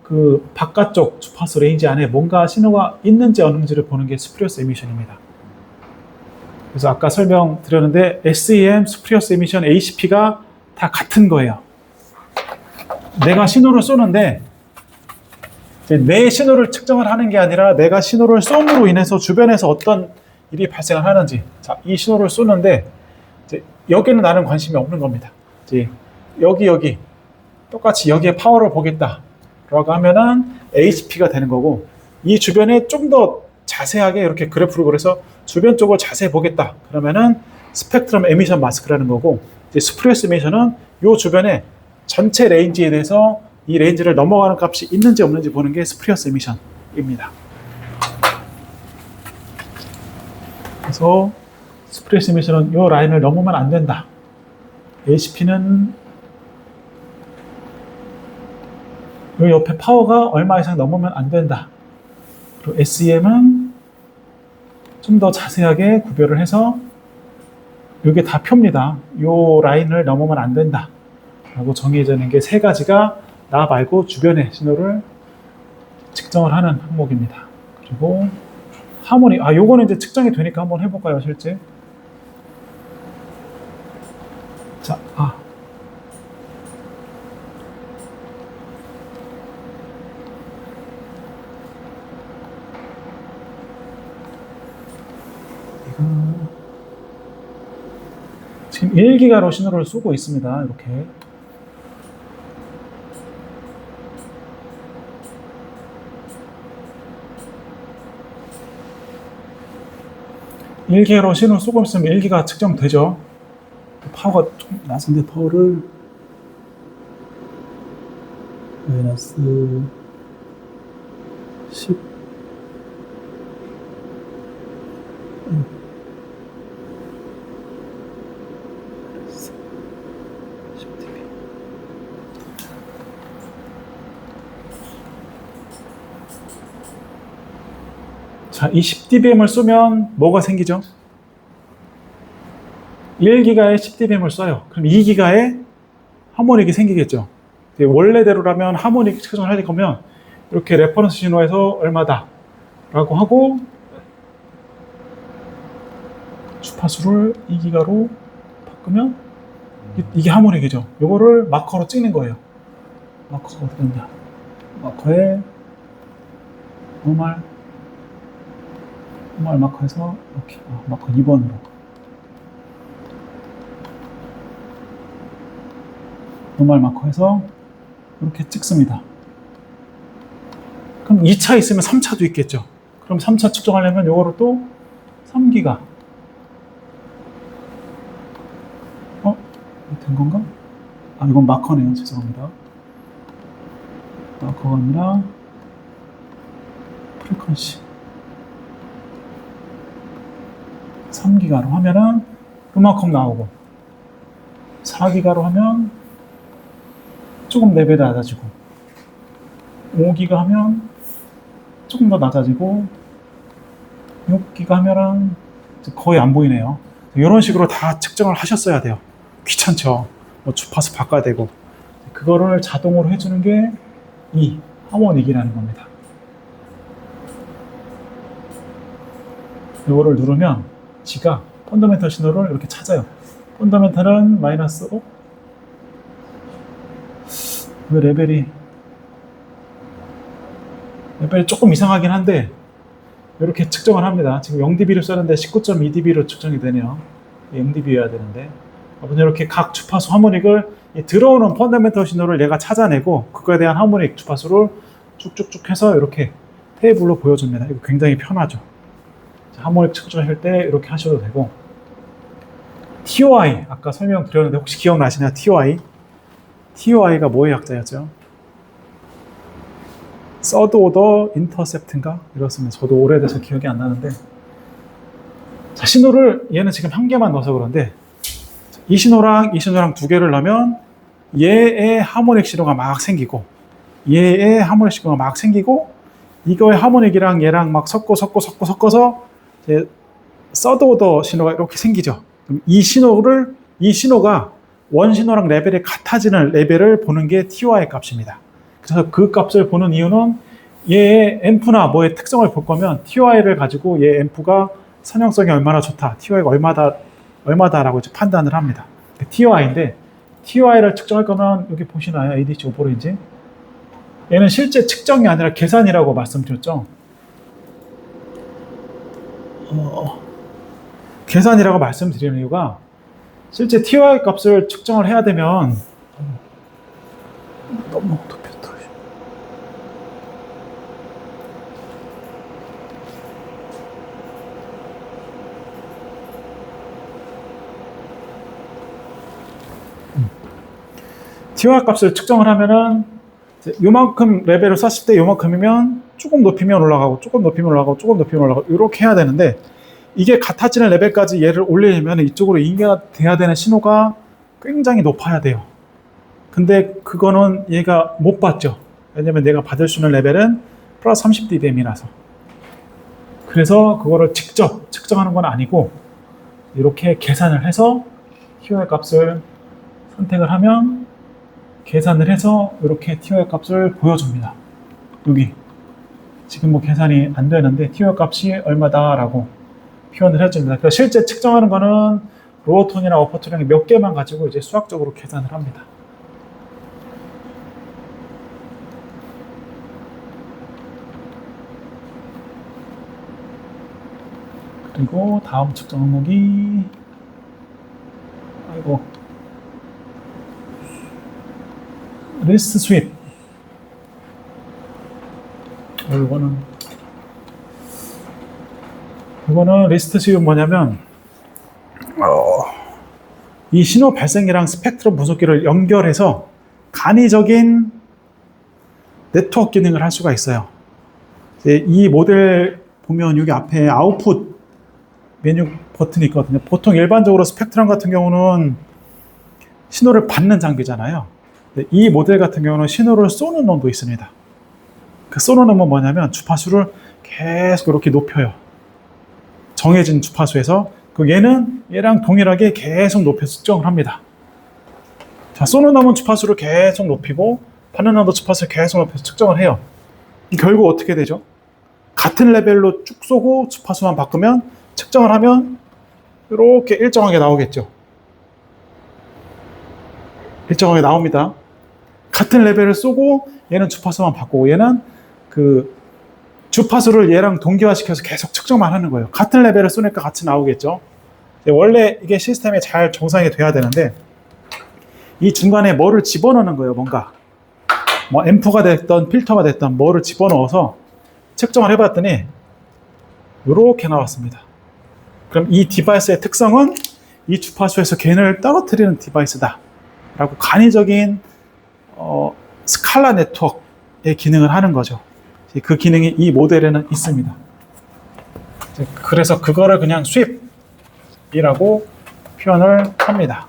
그 바깥쪽 주파수 레인지 안에 뭔가 신호가 있는지 없는지를 보는 게 스프리어스 에미션입니다. 그래서 아까 설명드렸는데 SEM, 스프리어스 에미션, ACP가 다 같은 거예요. 내가 신호를 쏘는데 내 신호를 측정을 하는 게 아니라 내가 신호를 쏨으로 인해서 주변에서 어떤 일이 발생을 하는지. 자, 이 신호를 쏘는데 이제 여기는 나는 관심이 없는 겁니다. 이제 여기 똑같이 여기에 파워를 보겠다 라고 하면은 HP가 되는 거고 이 주변에 좀 더 자세하게 이렇게 그래프로 그려서 주변 쪽을 자세히 보겠다 그러면은 스펙트럼 에미션 마스크라는 거고 이제 스프리어스 에미션은 이 주변에 전체 레인지에 대해서 이 레인지를 넘어가는 값이 있는지 없는지 보는 게 스프리어스 에미션입니다. 그래서 스프리어스 에미션은 이 라인을 넘으면 안 된다. HP는 이 옆에 파워가 얼마 이상 넘으면 안 된다. 그리고 SEM은 좀 더 자세하게 구별을 해서 이게 다 표입니다. 이 라인을 넘으면 안 된다. 라고 정해져 있는 게 세 가지가 나 말고 주변의 신호를 측정을 하는 항목입니다. 그리고 하모닉, 요거는 이제 측정이 되니까 한번 해볼까요, 실제? 자, 지금 1기가로 신호를 쏘고 있습니다. 이렇게. 일기가로 신호를 쏘고 있으면 1기가 측정되죠. 파워가 좀 낮은데 파워를 마이너스 10 자, 이 10dBm을 쏘면 뭐가 생기죠? 1기가에 10dBm을 쏴요. 그럼 2기가에 하모닉이 생기겠죠. 원래대로라면 하모닉 측정을 할 거면 이렇게 레퍼런스 신호에서 얼마다 라고 하고 주파수를 2기가로 바꾸면 이게 하모닉이죠. 이거를 마커로 찍는 거예요. 마커가 어디 있냐? 마커에 노멀 마커에서 이렇게 마커 2번으로 노멀 마커에서 이렇게 찍습니다. 그럼 2차 있으면 3차도 있겠죠. 그럼 3차 측정하려면 이거를 또 3기가. 된 건가? 아, 이건 마커네요. 죄송합니다. 마커가 아니라 프리퀀시. 3기가로 하면은 그만큼 나오고, 4기가로 하면 조금 레벨이 낮아지고, 5기가 하면 조금 더 낮아지고, 6기가 하면은 거의 안 보이네요. 이런 식으로 다 측정을 하셨어야 돼요. 귀찮죠. 뭐 주파수 바꿔야 되고. 그거를 자동으로 해주는 게 이 하모닉이라는 겁니다. 이거를 누르면 지가 펀더멘털 신호를 이렇게 찾아요. 펀더멘털은 마이너스 5. 왜 레벨이 조금 이상하긴 한데 이렇게 측정을 합니다. 지금 0dB를 썼는데 19.2dB로 측정이 되네요. 0dB여야 되는데. 아무튼 이렇게 각 주파수 하모닉을 들어오는 펀더멘털 신호를 얘가 찾아내고 그거에 대한 하모닉 주파수를 쭉쭉쭉 해서 이렇게 테이블로 보여줍니다. 이거 굉장히 편하죠. 하모닉 측정할 때 이렇게 하셔도 되고, TOI 아까 설명드렸는데 혹시 기억나시나요? TOI가 뭐의 약자였죠? 서드 오더 인터셉트인가? 이렇습니다. 저도 오래돼서 기억이 안 나는데, 자, 신호를 얘는 지금 한 개만 넣어서 그런데 이 신호랑 이 신호랑 두 개를 넣으면 얘의 하모닉 신호가 막 생기고, 얘의 하모닉 신호가 막 생기고, 이거의 하모닉이랑 얘랑 막 섞어서 이제 서드 오더 신호가 이렇게 생기죠. 그럼 이 신호가 원 신호랑 레벨이 같아지는 레벨을 보는 게 TOI 값입니다. 그래서 그 값을 보는 이유는 얘의 앰프나 뭐의 특성을 볼 거면 TOI를 가지고 얘 앰프가 선형성이 얼마나 좋다, TOI가 얼마다라고 이제 판단을 합니다. TOI인데 TOI를 측정할 거면 여기 보시나요? ADC 오버레인지. 얘는 실제 측정이 아니라 계산이라고 말씀드렸죠. 계산이라고 말씀드리는 이유가 실제 TOI 값을 측정을 해야 되면 너무 높였다. TOI 값을 측정을 하면은 요만큼 레벨을 썼을 때 요만큼이면 조금 높이면 올라가고 조금 높이면 올라가고 조금 높이면 올라가고 이렇게 해야 되는데, 이게 같아지는 레벨까지 얘를 올리려면 이쪽으로 인계가 돼야 되는 신호가 굉장히 높아야 돼요. 근데 그거는 얘가 못 받죠. 왜냐면 내가 받을 수 있는 레벨은 플러스 30dBm이라서. 그래서 그거를 직접 측정하는 건 아니고 이렇게 계산을 해서 TOI 값을 선택을 하면 계산을 해서 이렇게 TOI 값을 보여줍니다. 여기 지금 뭐 계산이 안 되는데 TOI 값이 얼마다라고 표현을 해줍니다. 그래서 실제 측정하는 거는 로어톤이나 어퍼톤이랑 몇 개만 가지고 이제 수학적으로 계산을 합니다. 그리고 다음 측정 항목이 리스트 스윕. 이거는 리스트 스윕은 뭐냐면 이 신호 발생기랑 스펙트럼 분석기를 연결해서 간이적인 네트워크 기능을 할 수가 있어요. 이 모델 보면 여기 앞에 아웃풋 메뉴 버튼이 있거든요. 보통 일반적으로 스펙트럼 같은 경우는 신호를 받는 장비잖아요. 이 모델 같은 경우는 신호를 쏘는 놈도 있습니다. 그 쏘는 놈은 뭐냐면 주파수를 계속 이렇게 높여요. 정해진 주파수에서 얘는 얘랑 동일하게 계속 높여서 측정을 합니다. 자, 쏘는 놈은 주파수를 계속 높이고 받는 놈도 주파수를 계속 높여서 측정을 해요. 결국 어떻게 되죠? 같은 레벨로 쭉 쏘고 주파수만 바꾸면 측정을 하면 이렇게 일정하게 나오겠죠. 일정하게 나옵니다. 같은 레벨을 쏘고 얘는 주파수만 바꾸고 얘는 그 주파수를 얘랑 동기화시켜서 계속 측정만 하는 거예요. 같은 레벨을 쏘니까 같이 나오겠죠. 원래 이게 시스템에 잘 정상이 돼야 되는데 이 중간에 뭐를 집어넣는 거예요. 뭔가 뭐 앰프가 됐던 필터가 됐던 뭐를 집어넣어서 측정을 해봤더니 이렇게 나왔습니다. 그럼 이 디바이스의 특성은 이 주파수에서 개인을 떨어뜨리는 디바이스다 라고 간이적인 스칼라 네트워크의 기능을 하는 거죠. 그 기능이 이 모델에는 있습니다. 그래서 그거를 그냥 스윕이라고 표현을 합니다.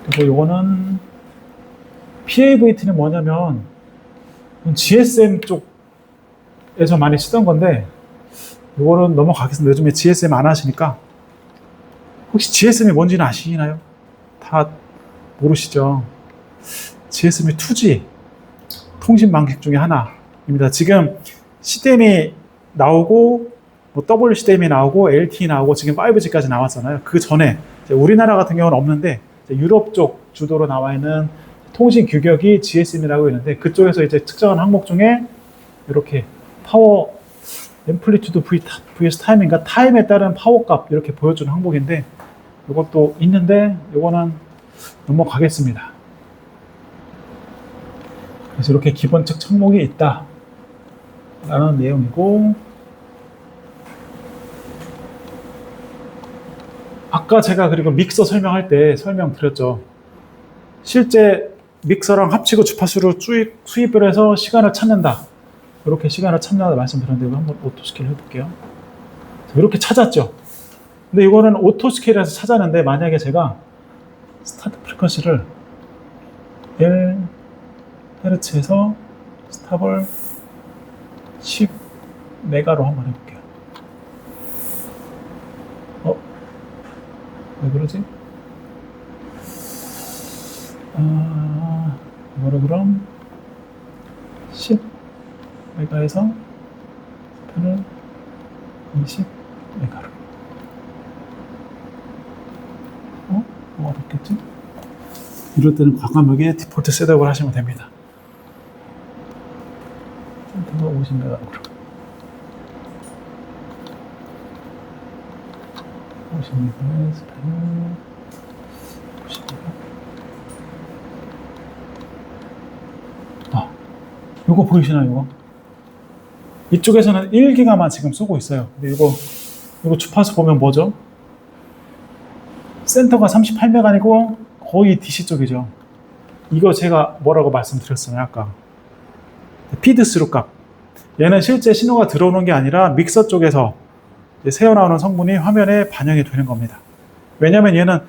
그리고 요거는 PAVT는 뭐냐면 GSM 쪽에서 많이 쓰던 건데 요거는 넘어가겠습니다. 요즘에 GSM 안 하시니까. 혹시 GSM이 뭔지는 아시나요? 다 모르시죠? GSM이 2G 통신 방식 중에 하나입니다. 지금 CDM이 나오고 뭐 WCDM이 나오고 LTE 나오고 지금 5G까지 나왔잖아요. 그 전에 우리나라 같은 경우는 없는데 유럽 쪽 주도로 나와 있는 통신 규격이 GSM이라고 있는데 그쪽에서 이제 특정한 항목 중에 이렇게 파워 앰플리튜드 vs 타임인가 타임에 따른 파워 값 이렇게 보여주는 항목인데 이것도 있는데 이거는 넘어가겠습니다. 그래서 이렇게 기본적 항목이 있다 라는 내용이고, 아까 제가 그리고 믹서 설명할 때 설명드렸죠. 실제 믹서랑 합치고 주파수를 수입을 해서 시간을 찾는다. 이렇게 시간을 찾는다 말씀드렸는데 이거 한번 오토 스케일 해볼게요. 이렇게 찾았죠. 근데 이거는 오토 스케일에서 찾았는데 만약에 제가 스타트 프리퀀시를 1Hz에서 스탑을 10메가로 한번 해볼게요. 왜 그러지? 이거를 그럼 10메가에서 스탑을 20메가로. 뭐가 됐겠지? 이럴 때는 과감하게 디폴트 셋업을 하시면 됩니다. 센터가 50메가로. 50메가에 스탑을 50메가. 요거 보이시나요? 이거? 이쪽에서는 1기가만 지금 쏘고 있어요. 근데 이거 주파수 보면 뭐죠? 센터가 38메가이고 거의 DC 쪽이죠. 이거 제가 뭐라고 말씀드렸어요 아까. 피드스루 값. 얘는 실제 신호가 들어오는 게 아니라 믹서 쪽에서 새어나오는 성분이 화면에 반영이 되는 겁니다. 왜냐면 얘는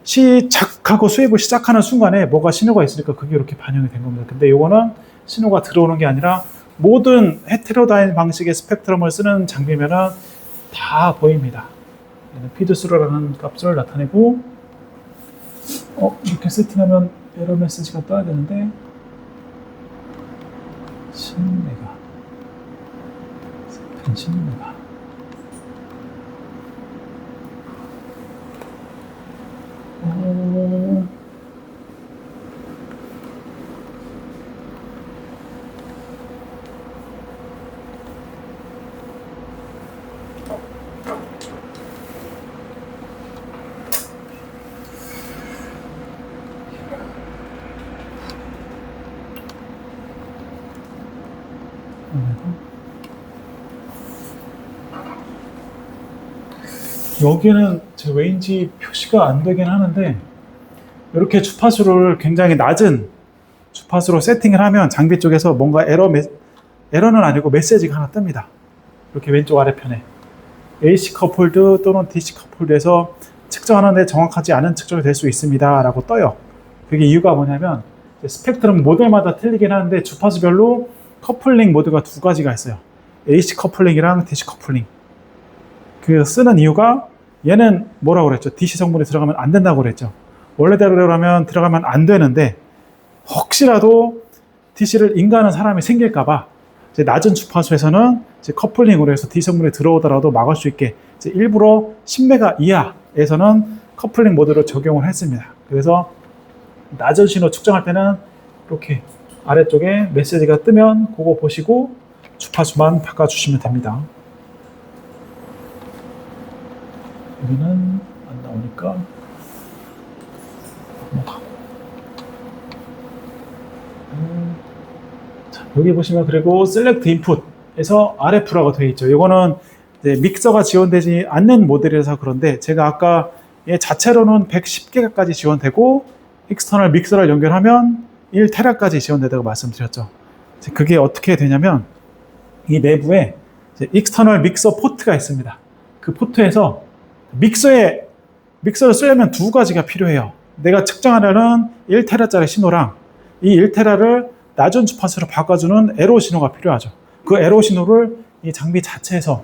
시작하고 수입을 시작하는 순간에 뭐가 신호가 있으니까 그게 이렇게 반영이 된 겁니다. 근데 이거는 신호가 들어오는 게 아니라 모든 헤테로다인 방식의 스펙트럼을 쓰는 장비면은 다 보입니다. 얘는 피드스루라는 값을 나타내고, 이렇게 세팅하면 에러 메시지가 떠야 되는데 10메가, 10메가. 여기는 제 왜인지 표시가 안 되긴 하는데 이렇게 주파수를 굉장히 낮은 주파수로 세팅을 하면 장비 쪽에서 뭔가 에러는 아니고 메시지가 하나 뜹니다. 이렇게 왼쪽 아래편에 AC 커플드 또는 DC 커플드에서 측정하는데 정확하지 않은 측정이 될 수 있습니다 라고 떠요. 그게 이유가 뭐냐면 스펙트럼 모델마다 틀리긴 하는데 주파수별로 커플링 모드가 두 가지가 있어요. AC 커플링이랑 DC 커플링. 그 쓰는 이유가 얘는 뭐라고 그랬죠? DC 성분이 들어가면 안 된다고 그랬죠. 원래대로라면 들어가면 안 되는데 혹시라도 DC를 인가하는 사람이 생길까봐 낮은 주파수에서는 커플링으로 해서 DC 성분이 들어오더라도 막을 수 있게 일부러 10메가 이하에서는 커플링 모드를 적용을 했습니다. 그래서 낮은 신호 측정할 때는 이렇게 아래쪽에 메시지가 뜨면 그거 보시고 주파수만 바꿔주시면 됩니다. 여기는 안 나오니까 넘어가고. 자, 여기 보시면 그리고 셀렉트 인풋에서 RF라고 되어 있죠. 이거는 이제 믹서가 지원되지 않는 모델이라서 그런데 제가 아까 얘 자체로는 110개가까지 지원되고 익스터널 믹서를 연결하면 1테라까지 지원된다고 말씀드렸죠. 이제 그게 어떻게 되냐면 이 내부에 이제 익스터널 믹서 포트가 있습니다. 그 포트에서 믹서를 쓰려면 두 가지가 필요해요. 내가 측정하려는 1테라짜리 신호랑 이 1테라를 낮은 주파수로 바꿔주는 에로 신호가 필요하죠. 그 에로 신호를 이 장비 자체에서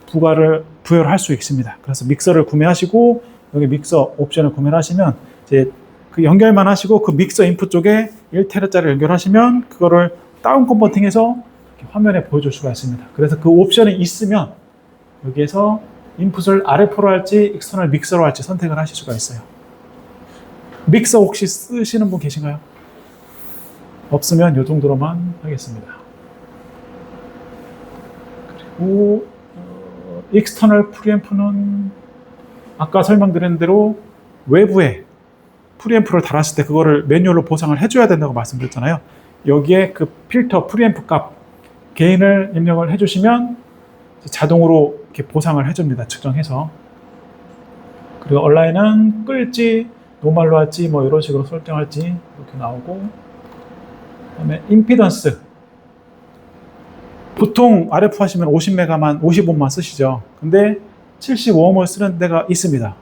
부여를 할 수 있습니다. 그래서 믹서를 구매하시고 여기 믹서 옵션을 구매를 하시면 이제 그 연결만 하시고 그 믹서 인풋 쪽에 1테라짜리 연결하시면 그거를 다운 컨버팅해서 이렇게 화면에 보여줄 수가 있습니다. 그래서 그 옵션이 있으면 여기에서 인풋을 RF로 할지 익스터널 믹서로 할지 선택을 하실 수가 있어요. 믹서 혹시 쓰시는 분 계신가요? 없으면 이 정도로만 하겠습니다. 그리고 익스터널 프리앰프는 아까 설명드린 대로 외부에 프리앰프를 달았을 때 그거를 매뉴얼로 보상을 해줘야 된다고 말씀드렸잖아요. 여기에 그 필터 프리앰프 값 게인을 입력을 해주시면 자동으로 이렇게 보상을 해줍니다. 측정해서. 그리고 온라인은 끌지 노멀로 할지 뭐 이런 식으로 설정할지 이렇게 나오고, 그다음에 임피던스 보통 RF 하시면 50메가만 50옴만 쓰시죠. 근데 75옴을 쓰는 데가 있습니다.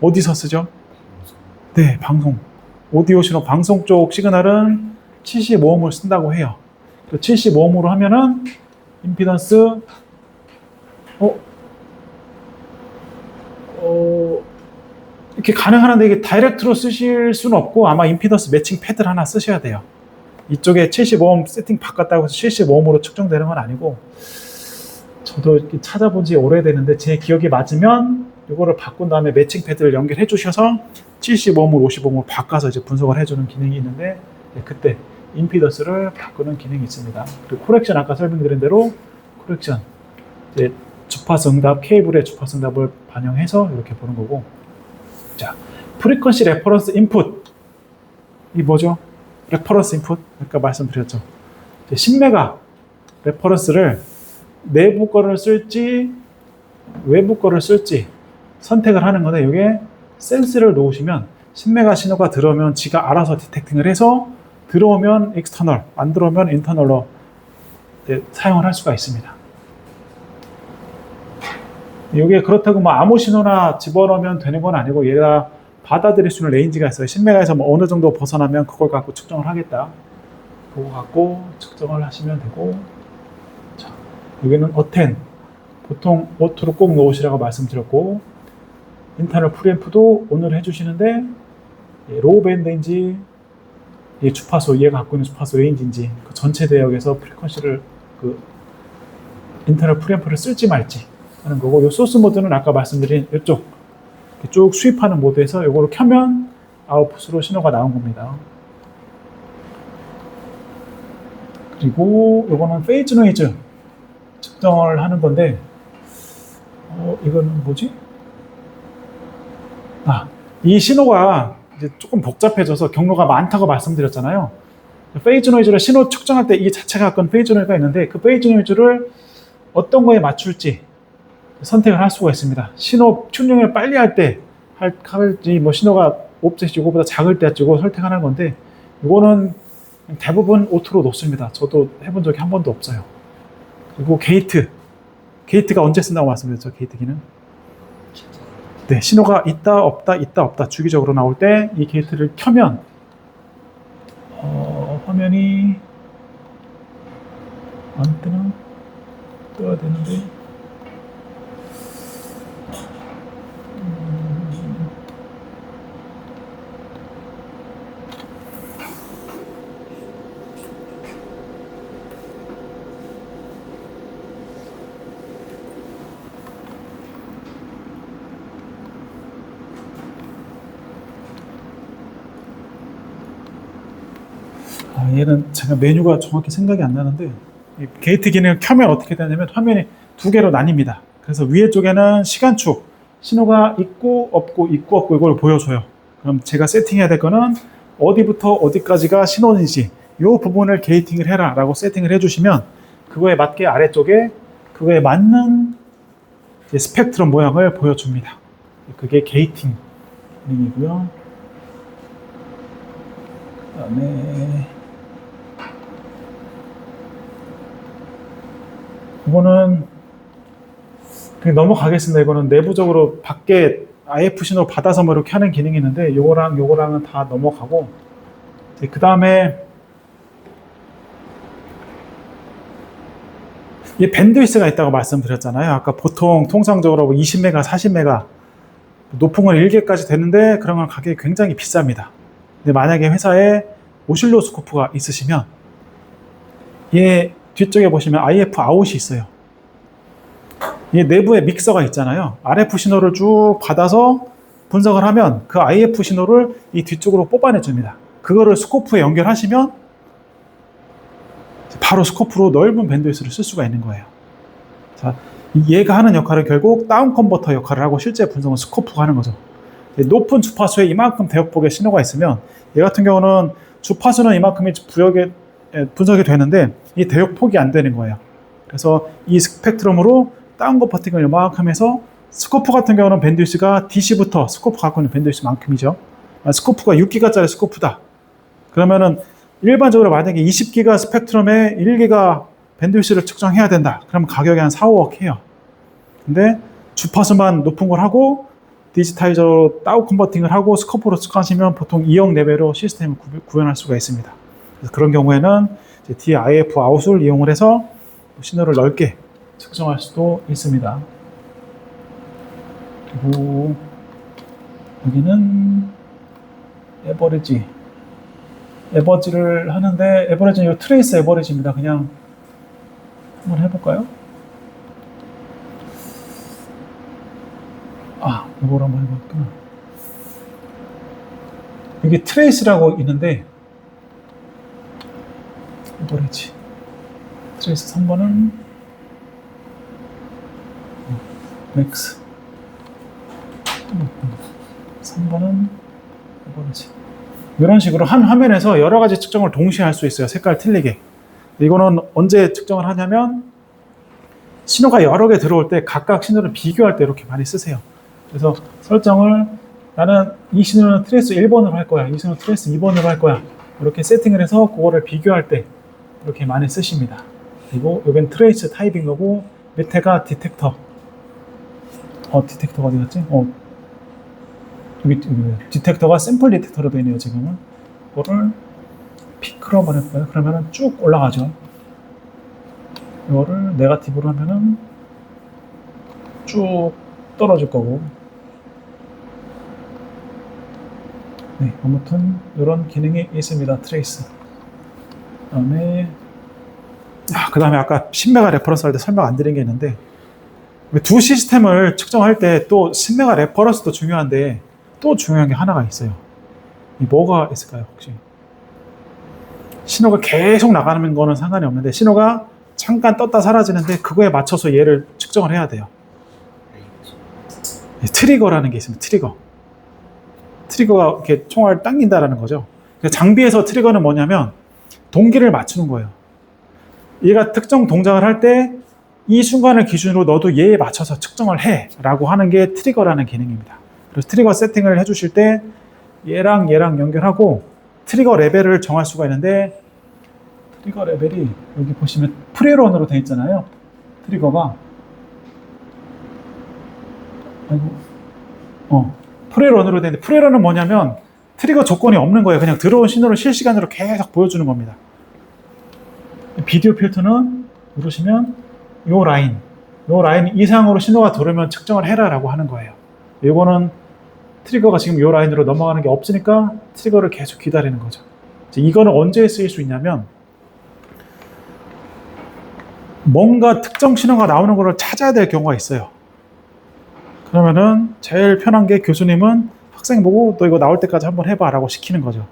어디서 쓰죠? 네, 방송 오디오 신호 방송 쪽 시그널은 75옴을 쓴다고 해요. 75옴으로 하면은 임피던스 이렇게 가능하는데 이게 다이렉트로 쓰실 수는 없고 아마 임피던스 매칭 패드를 하나 쓰셔야 돼요. 이쪽에 75옴 세팅 바꿨다고 해서 75옴으로 측정되는 건 아니고, 저도 이렇게 찾아본 지 오래되는데 제 기억이 맞으면 이거를 바꾼 다음에 매칭 패드를 연결해 주셔서 75옴으로 55옴으로 바꿔서 이제 분석을 해주는 기능이 있는데, 그때 임피던스를 바꾸는 기능이 있습니다. 그리고 코렉션 아까 설명드린 대로 코렉션 이제 주파수 응답 케이블의 주파수 응답을 반영해서 이렇게 보는 거고, 자 프리퀀시 레퍼런스 인풋 이 뭐죠? 레퍼런스 인풋 아까 말씀드렸죠. 10메가 레퍼런스를 내부 거를 쓸지 외부 거를 쓸지 선택을 하는 건데, 이게 센스를 놓으시면 10메가 신호가 들어오면 지가 알아서 디텍팅을 해서 들어오면 익스터널, 안 들어오면 인터널로 사용을 할 수가 있습니다. 이게 그렇다고 뭐 아무 신호나 집어넣으면 되는 건 아니고, 얘가 받아들일 수 있는 레인지가 있어요. 10메가에서 뭐 어느 정도 벗어나면 그걸 갖고 측정을 하겠다. 그거 갖고 측정을 하시면 되고, 자, 여기는 어텐 보통 오토로 꼭 넣으시라고 말씀드렸고, 인터널 프리앰프도 오늘 해주시는데 로우 밴드인지 이 주파수, 얘가 갖고 있는 주파수 레인지인지 그 전체 대역에서 프리퀀시를 그 인터널 프리앰프를 쓸지 말지 하는 거고, 이 소스 모드는 아까 말씀드린 이쪽 쭉 수입하는 모드에서 이거를 켜면 아웃풋으로 신호가 나온 겁니다. 그리고 이거는 페이즈 노이즈 측정을 하는 건데, 이거는 뭐지? 이 신호가 이제 조금 복잡해져서 경로가 많다고 말씀드렸잖아요. 페이즈 노이즈를 신호 측정할 때 이 자체가 갖고 있는 페이즈 노이즈가 있는데, 그 페이즈 노이즈를 어떤 거에 맞출지 선택을 할 수가 있습니다. 신호 튜닝을 빨리 할 때 할지, 뭐 신호가 옵셋이 이거보다 작을 때 이거 선택하는 건데, 이거는 대부분 오토로 놓습니다. 저도 해본 적이 한 번도 없어요. 그리고 게이트가 언제 쓴다고 말씀드렸죠? 게이트 기능. 네, 신호가 있다 없다 주기적으로 나올 때 이 게이트를 켜면 화면이 안 뜨나? 떠야 되는데. 얘는 제가 메뉴가 정확히 생각이 안 나는데, 이 게이트 기능을 켜면 어떻게 되냐면 화면이 두 개로 나뉩니다. 그래서 위에 쪽에는 시간축, 신호가 있고 없고 이걸 보여줘요. 그럼 제가 세팅해야 될 거는 어디부터 어디까지가 신호인지 이 부분을 게이팅을 해라 라고 세팅을 해주시면, 그거에 맞게 아래쪽에 그거에 맞는 이제 스펙트럼 모양을 보여줍니다. 그게 게이팅 기능이고요. 그다음에 이거는 그냥 넘어가겠습니다. 이거는 내부적으로 밖에 IF 신호 받아서 뭐 이렇게 하는 기능이 있는데 요거랑 요거랑은 다 넘어가고, 그 다음에 이 밴드위스가 있다고 말씀드렸잖아요. 아까 보통 통상적으로 20메가, 40메가 높은 건 1개까지 되는데 그런 건 가격이 굉장히 비쌉니다. 근데 만약에 회사에 오실로스코프가 있으시면 얘 뒤쪽에 보시면 IF 아웃이 있어요. 이 내부에 믹서가 있잖아요. RF 신호를 쭉 받아서 분석을 하면 그 IF 신호를 이 뒤쪽으로 뽑아내 줍니다. 그거를 스코프에 연결하시면 바로 스코프로 넓은 밴드위스를 쓸 수가 있는 거예요. 자, 얘가 하는 역할은 결국 다운 컨버터 역할을 하고 실제 분석은 스코프가 하는 거죠. 높은 주파수에 이만큼 대역폭의 신호가 있으면 얘 같은 경우는 주파수는 이만큼이 분석이 되는데 이 대역폭이 안 되는 거예요. 그래서 이 스펙트럼으로 다운 컨버팅을 이만큼 해서 스코프 같은 경우는 밴드위스가 DC부터 스코프 갖고 있는 밴드위스만큼이죠. 스코프가 6기가짜리 스코프다. 그러면은 일반적으로 만약에 20기가 스펙트럼에 1기가 밴드위스를 측정해야 된다. 그러면 가격이 한 4, 5억 해요. 근데 주파수만 높은 걸 하고 디지타이저로 다운 컨버팅을 하고 스코프로 측정하시면 보통 2억 레벨로 시스템을 구현할 수가 있습니다. 그래서 그런 경우에는 이제 뒤에 IF 아웃을 이용을 해서 신호를 넓게 측정할 수도 있습니다. 그리고 여기는 에버지를 하는데, 에버리지는 이 트레이스 에버리지입니다. 그냥 한번 해볼까요? 이걸 한번 해볼까. 여기 트레이스라고 있는데, 에버리지. 트레이스 3번은 맥스. 3번은 에버리지. 이런 식으로 한 화면에서 여러 가지 측정을 동시에 할 수 있어요. 색깔 틀리게. 이거는 언제 측정을 하냐면 신호가 여러 개 들어올 때 각각 신호를 비교할 때 이렇게 많이 쓰세요. 그래서 설정을 나는 이 신호는 트레이스 1번으로 할 거야. 이 신호는 트레이스 2번으로 할 거야. 이렇게 세팅을 해서 그거를 비교할 때 이렇게 많이 쓰십니다. 그리고 여긴 트레이스 타입인 거고 밑에가 디텍터. 디텍터가 어디 갔지? 여기 디텍터가 샘플 디텍터로 되어 있네요. 지금은 이거를 피크로 한번 해볼까요? 그러면은 쭉 올라가죠. 이거를 네거티브로 하면은 쭉 떨어질 거고. 네, 아무튼 이런 기능이 있습니다. 트레이스. 그다음에 아까 10메가 레퍼런스 할 때 설명 안 드린 게 있는데, 두 시스템을 측정할 때 또 10메가 레퍼런스도 중요한데 또 중요한 게 하나가 있어요. 뭐가 있을까요, 혹시? 신호가 계속 나가는 거는 상관이 없는데 신호가 잠깐 떴다 사라지는데 그거에 맞춰서 얘를 측정을 해야 돼요. 트리거라는 게 있습니다. 트리거가 이렇게 총알을 당긴다라는 거죠. 장비에서 트리거는 뭐냐면 동기를 맞추는 거예요. 얘가 특정 동작을 할 때 이 순간을 기준으로 너도 얘에 맞춰서 측정을 해 라고 하는 게 트리거라는 기능입니다. 그래서 트리거 세팅을 해주실 때 얘랑 연결하고 트리거 레벨을 정할 수가 있는데, 트리거 레벨이 여기 보시면 프리런으로 되어 있잖아요. 트리거가 프리런으로 되어 있는데, 프리런은 뭐냐면 트리거 조건이 없는 거예요. 그냥 들어온 신호를 실시간으로 계속 보여주는 겁니다. 비디오 필터는 누르시면 요 라인 이상으로 신호가 들어오면 측정을 해라 라고 하는 거예요. 이거는 트리거가 지금 요 라인으로 넘어가는 게 없으니까 트리거를 계속 기다리는 거죠. 이거는 언제 쓰일 수 있냐면 뭔가 특정 신호가 나오는 걸 찾아야 될 경우가 있어요. 그러면은 제일 편한 게 교수님은 학생 보고 너 이거 나올 때까지 한번 해봐 라고 시키는 거죠.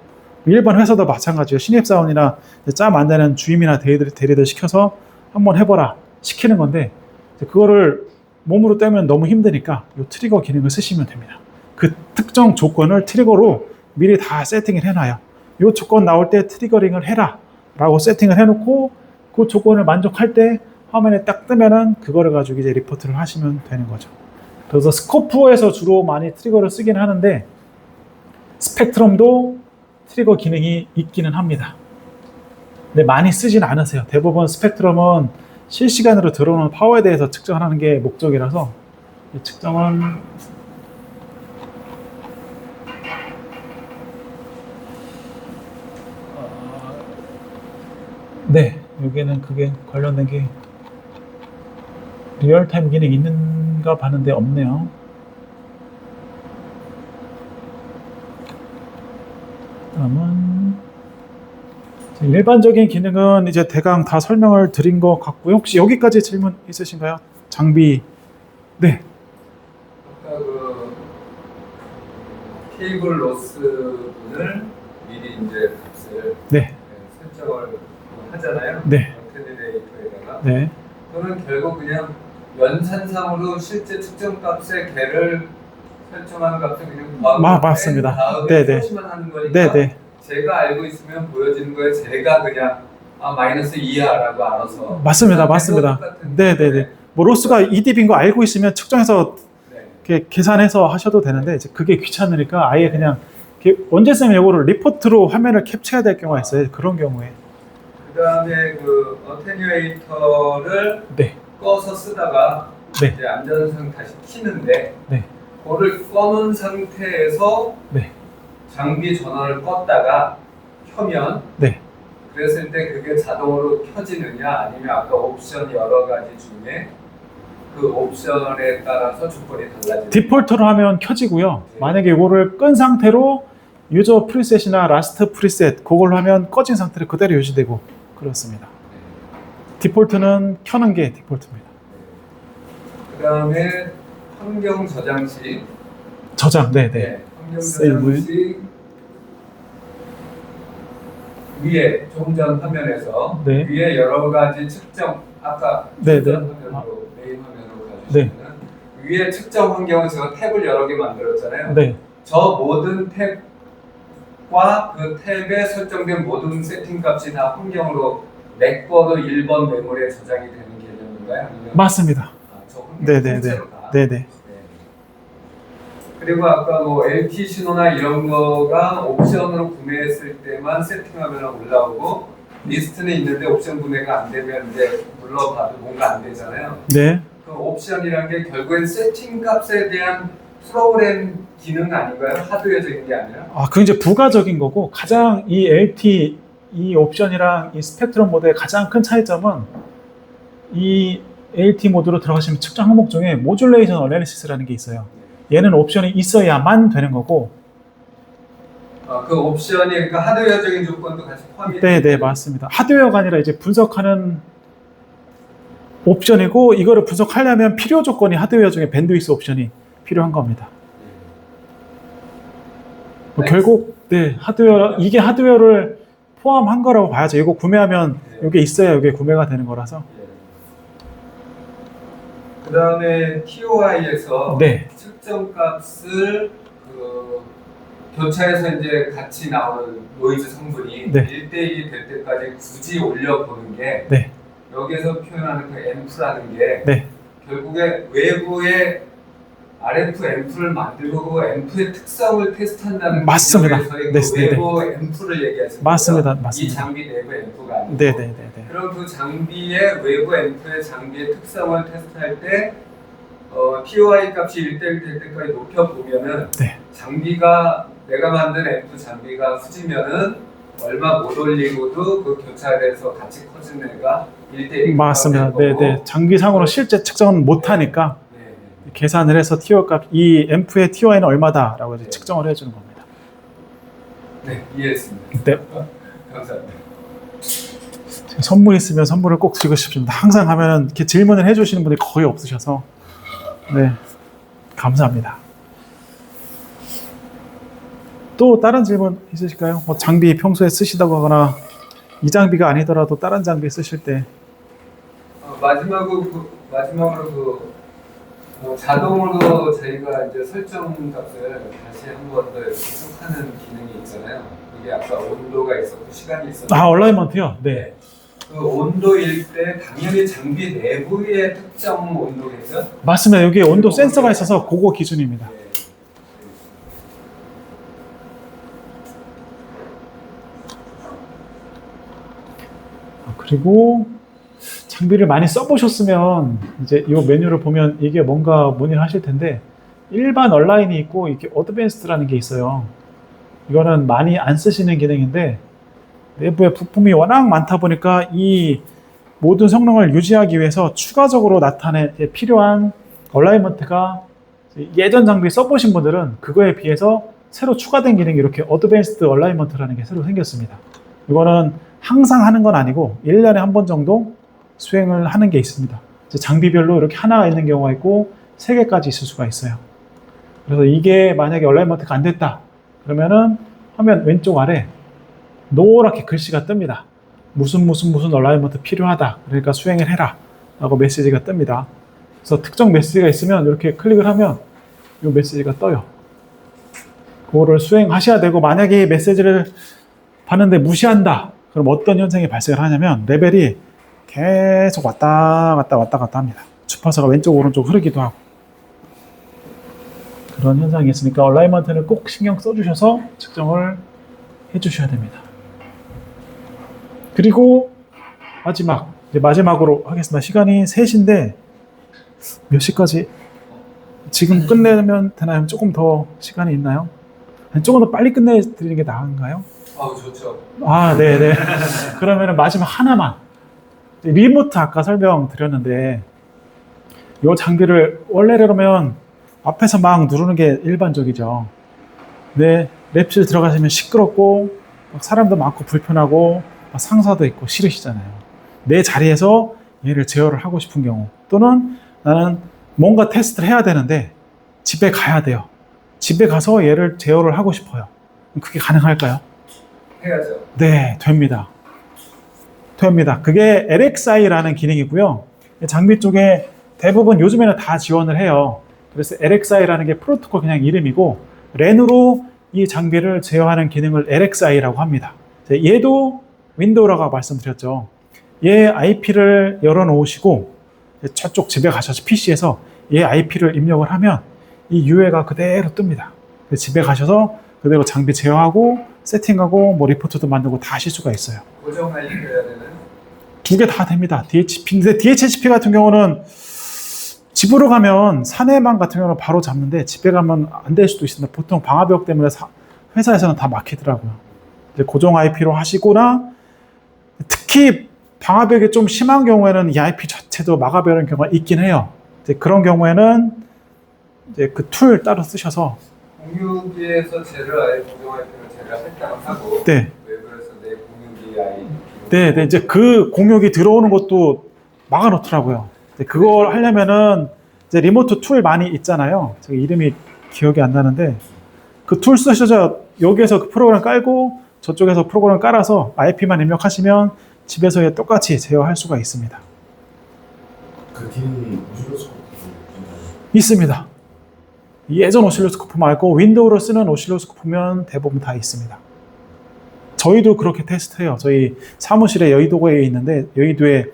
일반 회사도 마찬가지예요. 신입사원이나 짬 안 되는 주임이나 대리들 시켜서 한번 해보라 시키는 건데, 그거를 몸으로 떼면 너무 힘드니까 이 트리거 기능을 쓰시면 됩니다. 그 특정 조건을 트리거로 미리 다 세팅을 해놔요. 이 조건 나올 때 트리거링을 해라 라고 세팅을 해놓고 그 조건을 만족할 때 화면에 딱 뜨면은 그거를 가지고 이제 리포트를 하시면 되는 거죠. 그래서 스코프에서 주로 많이 트리거를 쓰긴 하는데 스펙트럼도 트리거 기능이 있기는 합니다. 근데 많이 쓰진 않으세요. 대부분 스펙트럼은 실시간으로 들어오는 파워에 대해서 측정하는 게 목적이라서 이 측정은 네, 여기는 그게 관련된 게 리얼타임 기능이 있는가 봤는데 없네요. 다음은 일반적인 기능은 이제 대강 다 설명을 드린 것 같고요. 혹시 여기까지 질문 있으신가요? 장비. 네. 아까 그 케이블 로스 분을 미리 이제 값을 네. 설정을 하잖아요. 네. 테디레이터에다가. 네. 그거는 결국 그냥 연산상으로 실제 측정 값의 개를 설정하는 값을 그냥 맞습니다. 다음에 네네. 표시만 하는 거니까 네네. 제가 알고 있으면 보여지는 거에 제가 그냥 마이너스 2야라고 알아서 맞습니다. 맞습니다. 네네네. 뭐 로스가 2dB인 거 알고 있으면 측정해서 네. 이렇게 계산해서 하셔도 되는데 이제 그게 귀찮으니까 아예 그냥 원재 쌤이 이거를 리포트로 화면을 캡처해야 될 경우가 있어요. 그런 경우에. 그다음에 그 어테뉴에이터를 네. 꺼서 쓰다가 네. 이제 안전상 다시 켜는데 네. 그거를 꺼놓은 상태에서 네. 장비 전원을 껐다가 켜면 네. 그랬을 때 그게 자동으로 켜지느냐 아니면 아까 옵션 여러 가지 중에 그 옵션에 따라서 조건이 달라지는 디폴트로 하면 켜지고요. 만약에 이거를 끈 상태로 유저 프리셋이나 라스트 프리셋 그걸로 하면 꺼진 상태로 그대로 유지되고 그렇습니다. 디폴트는 켜는 게 디폴트입니다. 그 다음에 환경 저장식 저장, 네네. 환경 세이브. 저장식 위에 조금 전 화면에서 네. 위에 여러 가지 측정 아까 네, 측정 네. 화면으로 메인 화면으로 네. 가주시면 위에 측정 환경은 제가 탭을 여러 개 만들었잖아요. 네. 저 모든 탭과 그 탭에 설정된 모든 세팅 값이 다 환경으로 맥버드 1번 메모리에 저장이 되는 개념인가요? 아니면 맞습니다. 저 환경 네네네. 통째로 다? 네네. 네. 그리고 아까 뭐 LT 신호나 이런 거가 옵션으로 구매했을 때만 세팅하면 올라오고 리스트는 있는데 옵션 구매가 안 되면 이제 눌러봐도 뭔가 안 되잖아요. 네. 그 옵션이란 게 결국엔 세팅 값에 대한 프로그램 기능 아닌가요? 하드웨어적인 게 아니라? 그 이제 부가적인 거고 가장 이 LT 이 옵션이랑 이 스펙트럼 모드의 가장 큰 차이점은 이 LT 모드로 들어가시면 측정 항목 중에 모듈레이션 어널리시스라는 게 있어요. 얘는 옵션이 있어야만 되는 거고. 그 옵션이 그러니까 하드웨어적인 조건도 같이 포함이 네, 맞습니다. 하드웨어가 아니라 이제 분석하는 옵션이고 이거를 분석하려면 필요 조건이 하드웨어 중에 밴드위스 옵션이 필요한 겁니다. 뭐 결국 하드웨어 이게 하드웨어를 포함한 거라고 봐야죠. 이거 구매하면 이게 있어야 이게 구매가 되는 거라서. 그 다음에 TOI에서 네. 측정 값을 그 교차해서 이제 같이 나오는 노이즈 성분이 네. 1대1이 될 때까지 굳이 올려보는 게 네. 여기서 표현하는 그 앰프라는 게 네. 결국에 외부의 RF 앰프를 만들고 그 앰프의 특성을 테스트한다는 맞습니다. 개념에서의 네, 그 네, 외부 앰프를 얘기하시는 맞습니다. 거죠? 맞습니다. 이 장비 내부 앰프가 아니고 네. 그럼 그 장비의 외부 앰프의 장비의 특성을 테스트할 때 TOI 값이 1대1 될 때까지 높여보면은 네. 장비가 내가 만든 앰프 장비가 후지면은 얼마 못 올리고도 그 교차돼서 같이 커진 애가 1대1 맞습니다. 네. 장비상으로 실제 측정은 못 하니까 계산을 해서 TO 값, 이 앰프의 TOI는 얼마다라고 이제 측정을 해주는 겁니다. 네, 이해했습니다. 네. 감사합니다. 선물 있으면 선물을 꼭 드리고 싶습니다. 항상 하면 이렇게 질문을 해주시는 분들이 거의 없으셔서 네, 감사합니다. 또 다른 질문 있으실까요? 뭐 장비 평소에 쓰시다고 하거나 이 장비가 아니더라도 다른 장비 쓰실 때 마지막으로 자동으로 저희가 이제 설정 값을 다시 한 번 더 계속하는 기능이 있잖아요. 이게 아까 온도가 있었고 시간이 있었고 얼라이먼트요? 네. 그 온도일 때 당연히 장비 내부의 특정 온도겠죠? 맞습니다. 여기 온도 센서가 있어서 그거 기준입니다. 네. 그리고 장비를 많이 써보셨으면 이제 이 메뉴를 보면 이게 뭔가 문의를 하실 텐데 일반 온라인이 있고 이렇게 어드밴스드라는 게 있어요. 이거는 많이 안 쓰시는 기능인데 내부에 부품이 워낙 많다 보니까 이 모든 성능을 유지하기 위해서 추가적으로 나타내 필요한 얼라이먼트가 예전 장비 써보신 분들은 그거에 비해서 새로 추가된 기능이 이렇게 어드밴스드 얼라이먼트라는 게 새로 생겼습니다. 이거는 항상 하는 건 아니고 1년에 한 번 정도 수행을 하는 게 있습니다. 장비별로 이렇게 하나가 있는 경우가 있고 3개까지 있을 수가 있어요. 그래서 이게 만약에 얼라이먼트가 안 됐다 그러면은 화면 왼쪽 아래 노랗게 글씨가 뜹니다. 무슨 얼라이먼트 필요하다. 그러니까 수행을 해라 라고 메시지가 뜹니다. 그래서 특정 메시지가 있으면 이렇게 클릭을 하면 이 메시지가 떠요. 그거를 수행하셔야 되고 만약에 이 메시지를 봤는데 무시한다. 그럼 어떤 현상이 발생을 하냐면 레벨이 계속 왔다 갔다 합니다. 주파수가 왼쪽 오른쪽 흐르기도 하고 그런 현상이 있으니까 얼라이먼트는 꼭 신경 써주셔서 측정을 해주셔야 됩니다. 그리고 마지막으로 하겠습니다. 시간이 3시인데 몇 시까지 지금 끝내면 되나요? 조금 더 시간이 있나요? 조금 더 빨리 끝내드리는 게 나은가요? 좋죠. 네네. 그러면 마지막 하나만. 리모트 아까 설명드렸는데 이 장비를 원래라면 앞에서 막 누르는 게 일반적이죠. 근데 랩실 들어가시면 시끄럽고 사람도 많고 불편하고 상사도 있고 싫으시잖아요. 내 자리에서 얘를 제어를 하고 싶은 경우 또는 나는 뭔가 테스트를 해야 되는데 집에 가야 돼요. 집에 가서 얘를 제어를 하고 싶어요. 그게 가능할까요? 해야죠. 네, 됩니다. 그게 LXI라는 기능이고요. 장비 쪽에 대부분 요즘에는 다 지원을 해요. 그래서 LXI라는 게 프로토콜 그냥 이름이고 랜으로 이 장비를 제어하는 기능을 LXI라고 합니다. 얘도 윈도우라고 말씀드렸죠. 얘 IP를 열어놓으시고 저쪽 집에 가셔서 PC에서 얘 IP를 입력을 하면 이 UI가 그대로 뜹니다. 집에 가셔서 그대로 장비 제어하고 세팅하고 리포트도 만들고 다 하실 수가 있어요. 고정 IP여야 되나요? 2개 다 됩니다. 근데 DHCP 같은 경우는 집으로 가면 사내만 같은 경우는 바로 잡는데 집에 가면 안 될 수도 있습니다. 보통 방화벽 때문에 회사에서는 다 막히더라고요. 고정 IP로 하시거나 특히 방화벽이 좀 심한 경우에는 이 IP 자체도 막아버리는 경우가 있긴 해요. 그런 경우에는 그 툴 따로 쓰셔서 공유기에서 쟤를 아예 고정 IP로 제가 설정을 하고 네. 외부에서 내 공유기 IP 네, 이제 그 공유기 들어오는 것도 막아놓더라고요. 그걸 하려면은 이제 리모트 툴 많이 있잖아요. 제가 이름이 기억이 안 나는데 그 툴 쓰셔서 여기에서 그 프로그램 깔고 저쪽에서 프로그램 깔아서 IP만 입력하시면 집에서 똑같이 제어할 수가 있습니다. 그 기능이 오실로스코프 있습니다. 예전 오실로스코프 말고 윈도우로 쓰는 오실로스코프면 대부분 다 있습니다. 저희도 그렇게 테스트해요. 저희 사무실에 여의도에 있는데 여의도에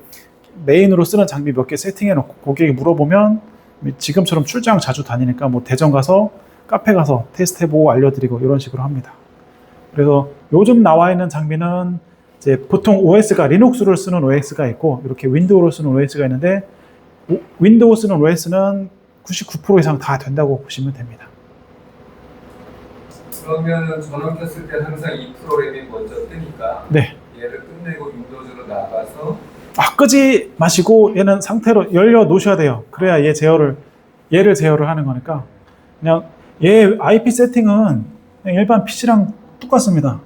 메인으로 쓰는 장비 몇 개 세팅해놓고 고객이 물어보면 지금처럼 출장 자주 다니니까 대전 가서 카페 가서 테스트해보고 알려드리고 이런 식으로 합니다. 그래서 요즘 나와 있는 장비는 이제 보통 OS가 리눅스를 쓰는 OS가 있고 이렇게 윈도우로 쓰는 OS가 있는데 윈도우 쓰는 OS는 99% 이상 다 된다고 보시면 됩니다. 그러면 전원 켰을 때 항상 이 프로그램이 먼저 뜨니까 네. 얘를 끝내고 윈도우즈로 나가서 끄지 마시고 얘는 상태로 열려 놓으셔야 돼요. 그래야 얘를 제어를 하는 거니까 그냥 얘 IP 세팅은 그냥 일반 PC랑 똑같습니다.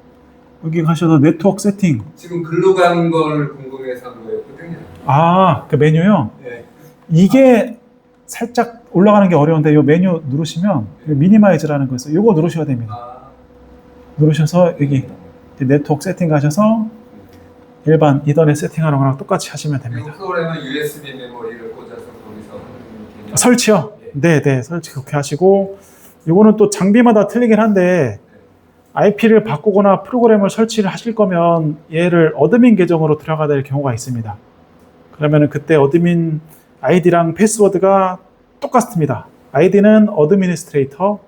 여기 가셔서 네트워크 세팅. 지금 글로 간 걸 궁금해서 한 거였거든요. 그 메뉴요. 네. 이게 살짝 올라가는 게 어려운데 이 메뉴 누르시면 미니마이즈라는 거 있어요. 이거 누르셔야 됩니다. 누르셔서 여기 네트워크 세팅 가셔서 일반 이더넷 세팅하는 거랑 똑같이 하시면 이 됩니다. 프로그램은 USB 메모리를 꽂아서 거기서 하는 개념. 설치요? 네, 설치 그렇게 하시고 이거는 또 장비마다 틀리긴 한데 IP를 바꾸거나 프로그램을 설치를 하실 거면 얘를 어드민 계정으로 들어가야 될 경우가 있습니다. 그러면 그때 어드민 아이디랑 패스워드가 똑같습니다. 아이디는 어드미니스트레이터,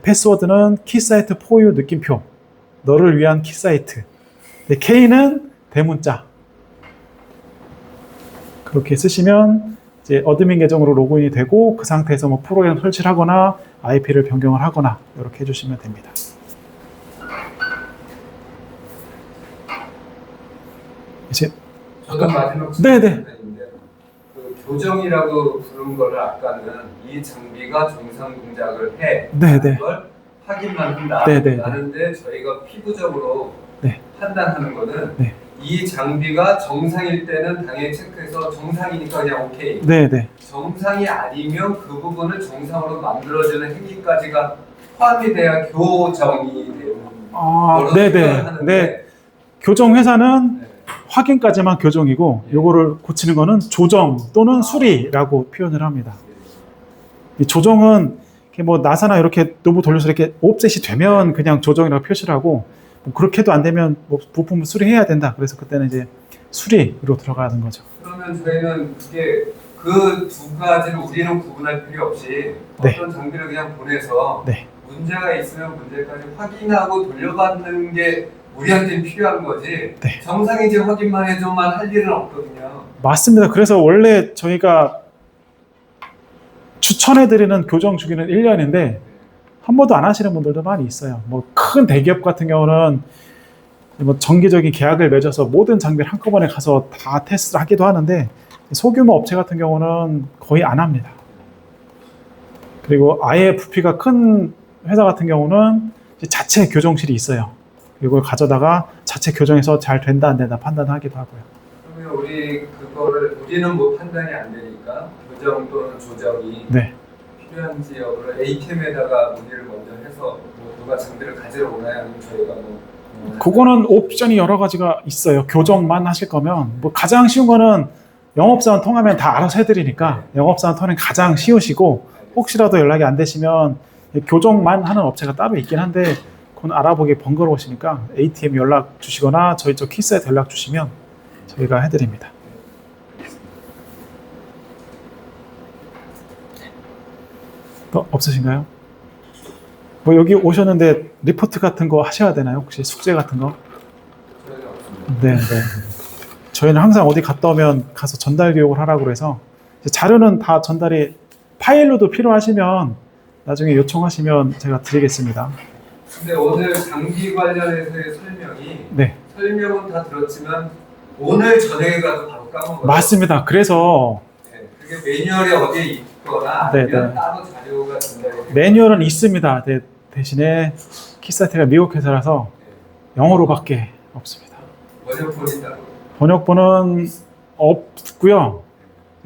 패스워드는 키사이트 포유 느낌표, 너를 위한 키사이트. K는 대문자. 그렇게 쓰시면 이제 어드민 계정으로 로그인이 되고 그 상태에서 뭐 프로그램 설치를 하거나 IP를 변경을 하거나 이렇게 해주시면 됩니다. 이제 저도 마지막 네네. 질문인데 그 교정이라고 부른 거를 아까는 이 장비가 정상 동작을 해 네네. 그걸 확인만 한다 네네. 하는데 저희가 피부적으로 네. 판단하는 거는 네. 이 장비가 정상일 때는 당연히 체크해서 정상이니까 그냥 오케이. 네네. 정상이 아니면 그 부분을 정상으로 만들어주는 행위까지가 포함이 돼야 교정이 되는 거로 네네. 표현하는데 네. 교정 회사는 네. 확인까지만 교정이고 요거를 고치는 거는 조정 또는 수리라고 표현을 합니다. 이 조정은 이렇게 뭐 나사나 이렇게 노브 돌려서 이렇게 옵셋이 되면 그냥 조정이라고 표시를 하고 뭐 그렇게도 안 되면 뭐 부품을 수리해야 된다. 그래서 그때는 이제 수리로 들어가는 거죠. 그러면 저희는 그게 그 두 가지를 우리는 구분할 필요 없이 네. 어떤 장비를 그냥 보내서 네. 문제가 있으면 문제까지 확인하고 돌려받는 게 우리한테는 필요한 거지 네. 정상인지 확인만 해줘만 할 일은 없거든요. 맞습니다. 그래서 원래 저희가 추천해드리는 교정 주기는 1년인데 한 번도 안 하시는 분들도 많이 있어요. 뭐 큰 대기업 같은 경우는 뭐 정기적인 계약을 맺어서 모든 장비를 한꺼번에 가서 다 테스트를 하기도 하는데 소규모 업체 같은 경우는 거의 안 합니다. 그리고 아예 부피가 큰 회사 같은 경우는 이제 자체 교정실이 있어요. 이걸 가져다가 자체 교정해서 잘 된다 안 된다 판단하기도 하고요. 그러면 우리는 뭐 판단이 안 되니까 교정 또는 조정이 네. 필요한지 여부를 ATM에다가 문의를 먼저 해서 뭐 누가 장비를 가지러 오나요? 아니면 저희가 그거는 옵션이 여러 가지가 있어요. 교정만 하실 거면 뭐 가장 쉬운 거는 영업사원 통하면 다 알아서 해드리니까 영업사원 통하는 가장 쉬우시고 혹시라도 연락이 안 되시면 교정만 하는 업체가 따로 있긴 한데 그건 알아보기 번거로우시니까 ATM 연락 주시거나 저희 쪽 키스에 연락 주시면 저희가 해드립니다. 또 없으신가요? 뭐 여기 오셨는데 리포트 같은 거 하셔야 되나요? 혹시 숙제 같은 거? 저희는 없습니다. 네, 네. 저희는 항상 어디 갔다 오면 가서 전달 교육을 하라고 그래서 자료는 다 전달이 파일로도 필요하시면 나중에 요청하시면 제가 드리겠습니다. 근데 오늘 장비 관련해서의 설명이 네, 설명은 다 들었지만 오늘 저녁에 가도 바로 까먹어요. 맞습니다. 그래서 네, 그게 매뉴얼에 어디에 있거나 네, 아니면 네. 따로 자료가 전달이 돼요. 매뉴얼은 있습니다. 대신에 키사이트가 미국 회사라서 영어로밖에 없습니다. 번역본이 따로. 번역본은 없고요.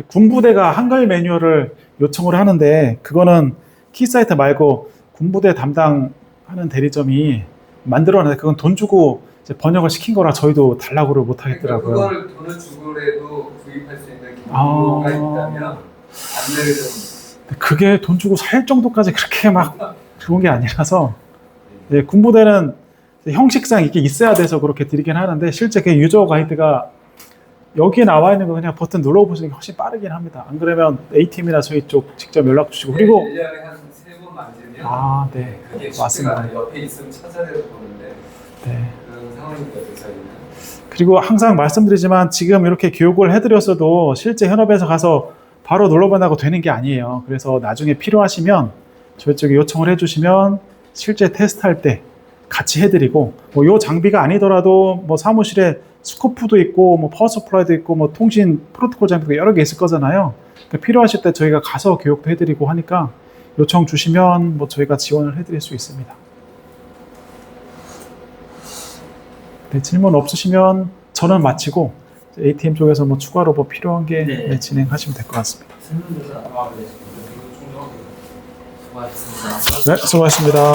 군부대가 한글 매뉴얼을 요청을 하는데 그거는 키사이트 말고 군부대 담당하는 대리점이 만들어놨는데 그건 돈 주고 이제 번역을 시킨 거라 저희도 달라고를 못 하겠더라고요. 그러니까 그걸 돈을 주고라도 구입할 수 있는 기능가 있다면 안내를 좀. 그게 돈 주고 살 정도까지 그렇게 막 좋은 게 아니라서 군부대는 형식상 이게 있어야 돼서 그렇게 드리긴 하는데 실제 그 유저 가이드가 여기에 나와 있는 거 그냥 버튼 눌러보시는 게 훨씬 빠르긴 합니다. 안 그러면 ATM이나 저희 쪽 직접 연락 주시고 그리고 1년에 한 3번 만지면 네. 그게 맞습니다. 쉽지가 않아요. 옆에 있으면 찾아내서 보는데 네. 그런 상황이거든요. 저희는. 그리고 항상 말씀드리지만 지금 이렇게 교육을 해드렸어도 실제 현업에서 가서 바로 눌러본다고 되는 게 아니에요. 그래서 나중에 필요하시면 저희 쪽에 요청을 해주시면 실제 테스트할 때 같이 해드리고 뭐 요 장비가 아니더라도 뭐 사무실에 스코프도 있고 뭐 파워 서플라이도 있고 뭐 통신 프로토콜 장비가 여러 개 있을 거잖아요. 그러니까 필요하실 때 저희가 가서 교육도 해드리고 하니까 요청 주시면 뭐 저희가 지원을 해드릴 수 있습니다. 네, 질문 없으시면 저는 마치고 ATM 쪽에서 뭐 추가로 뭐 필요한 게 네. 진행하시면 될 것 같습니다. 설명드려서 수고하셨습니다. 네, 수고하셨습니다.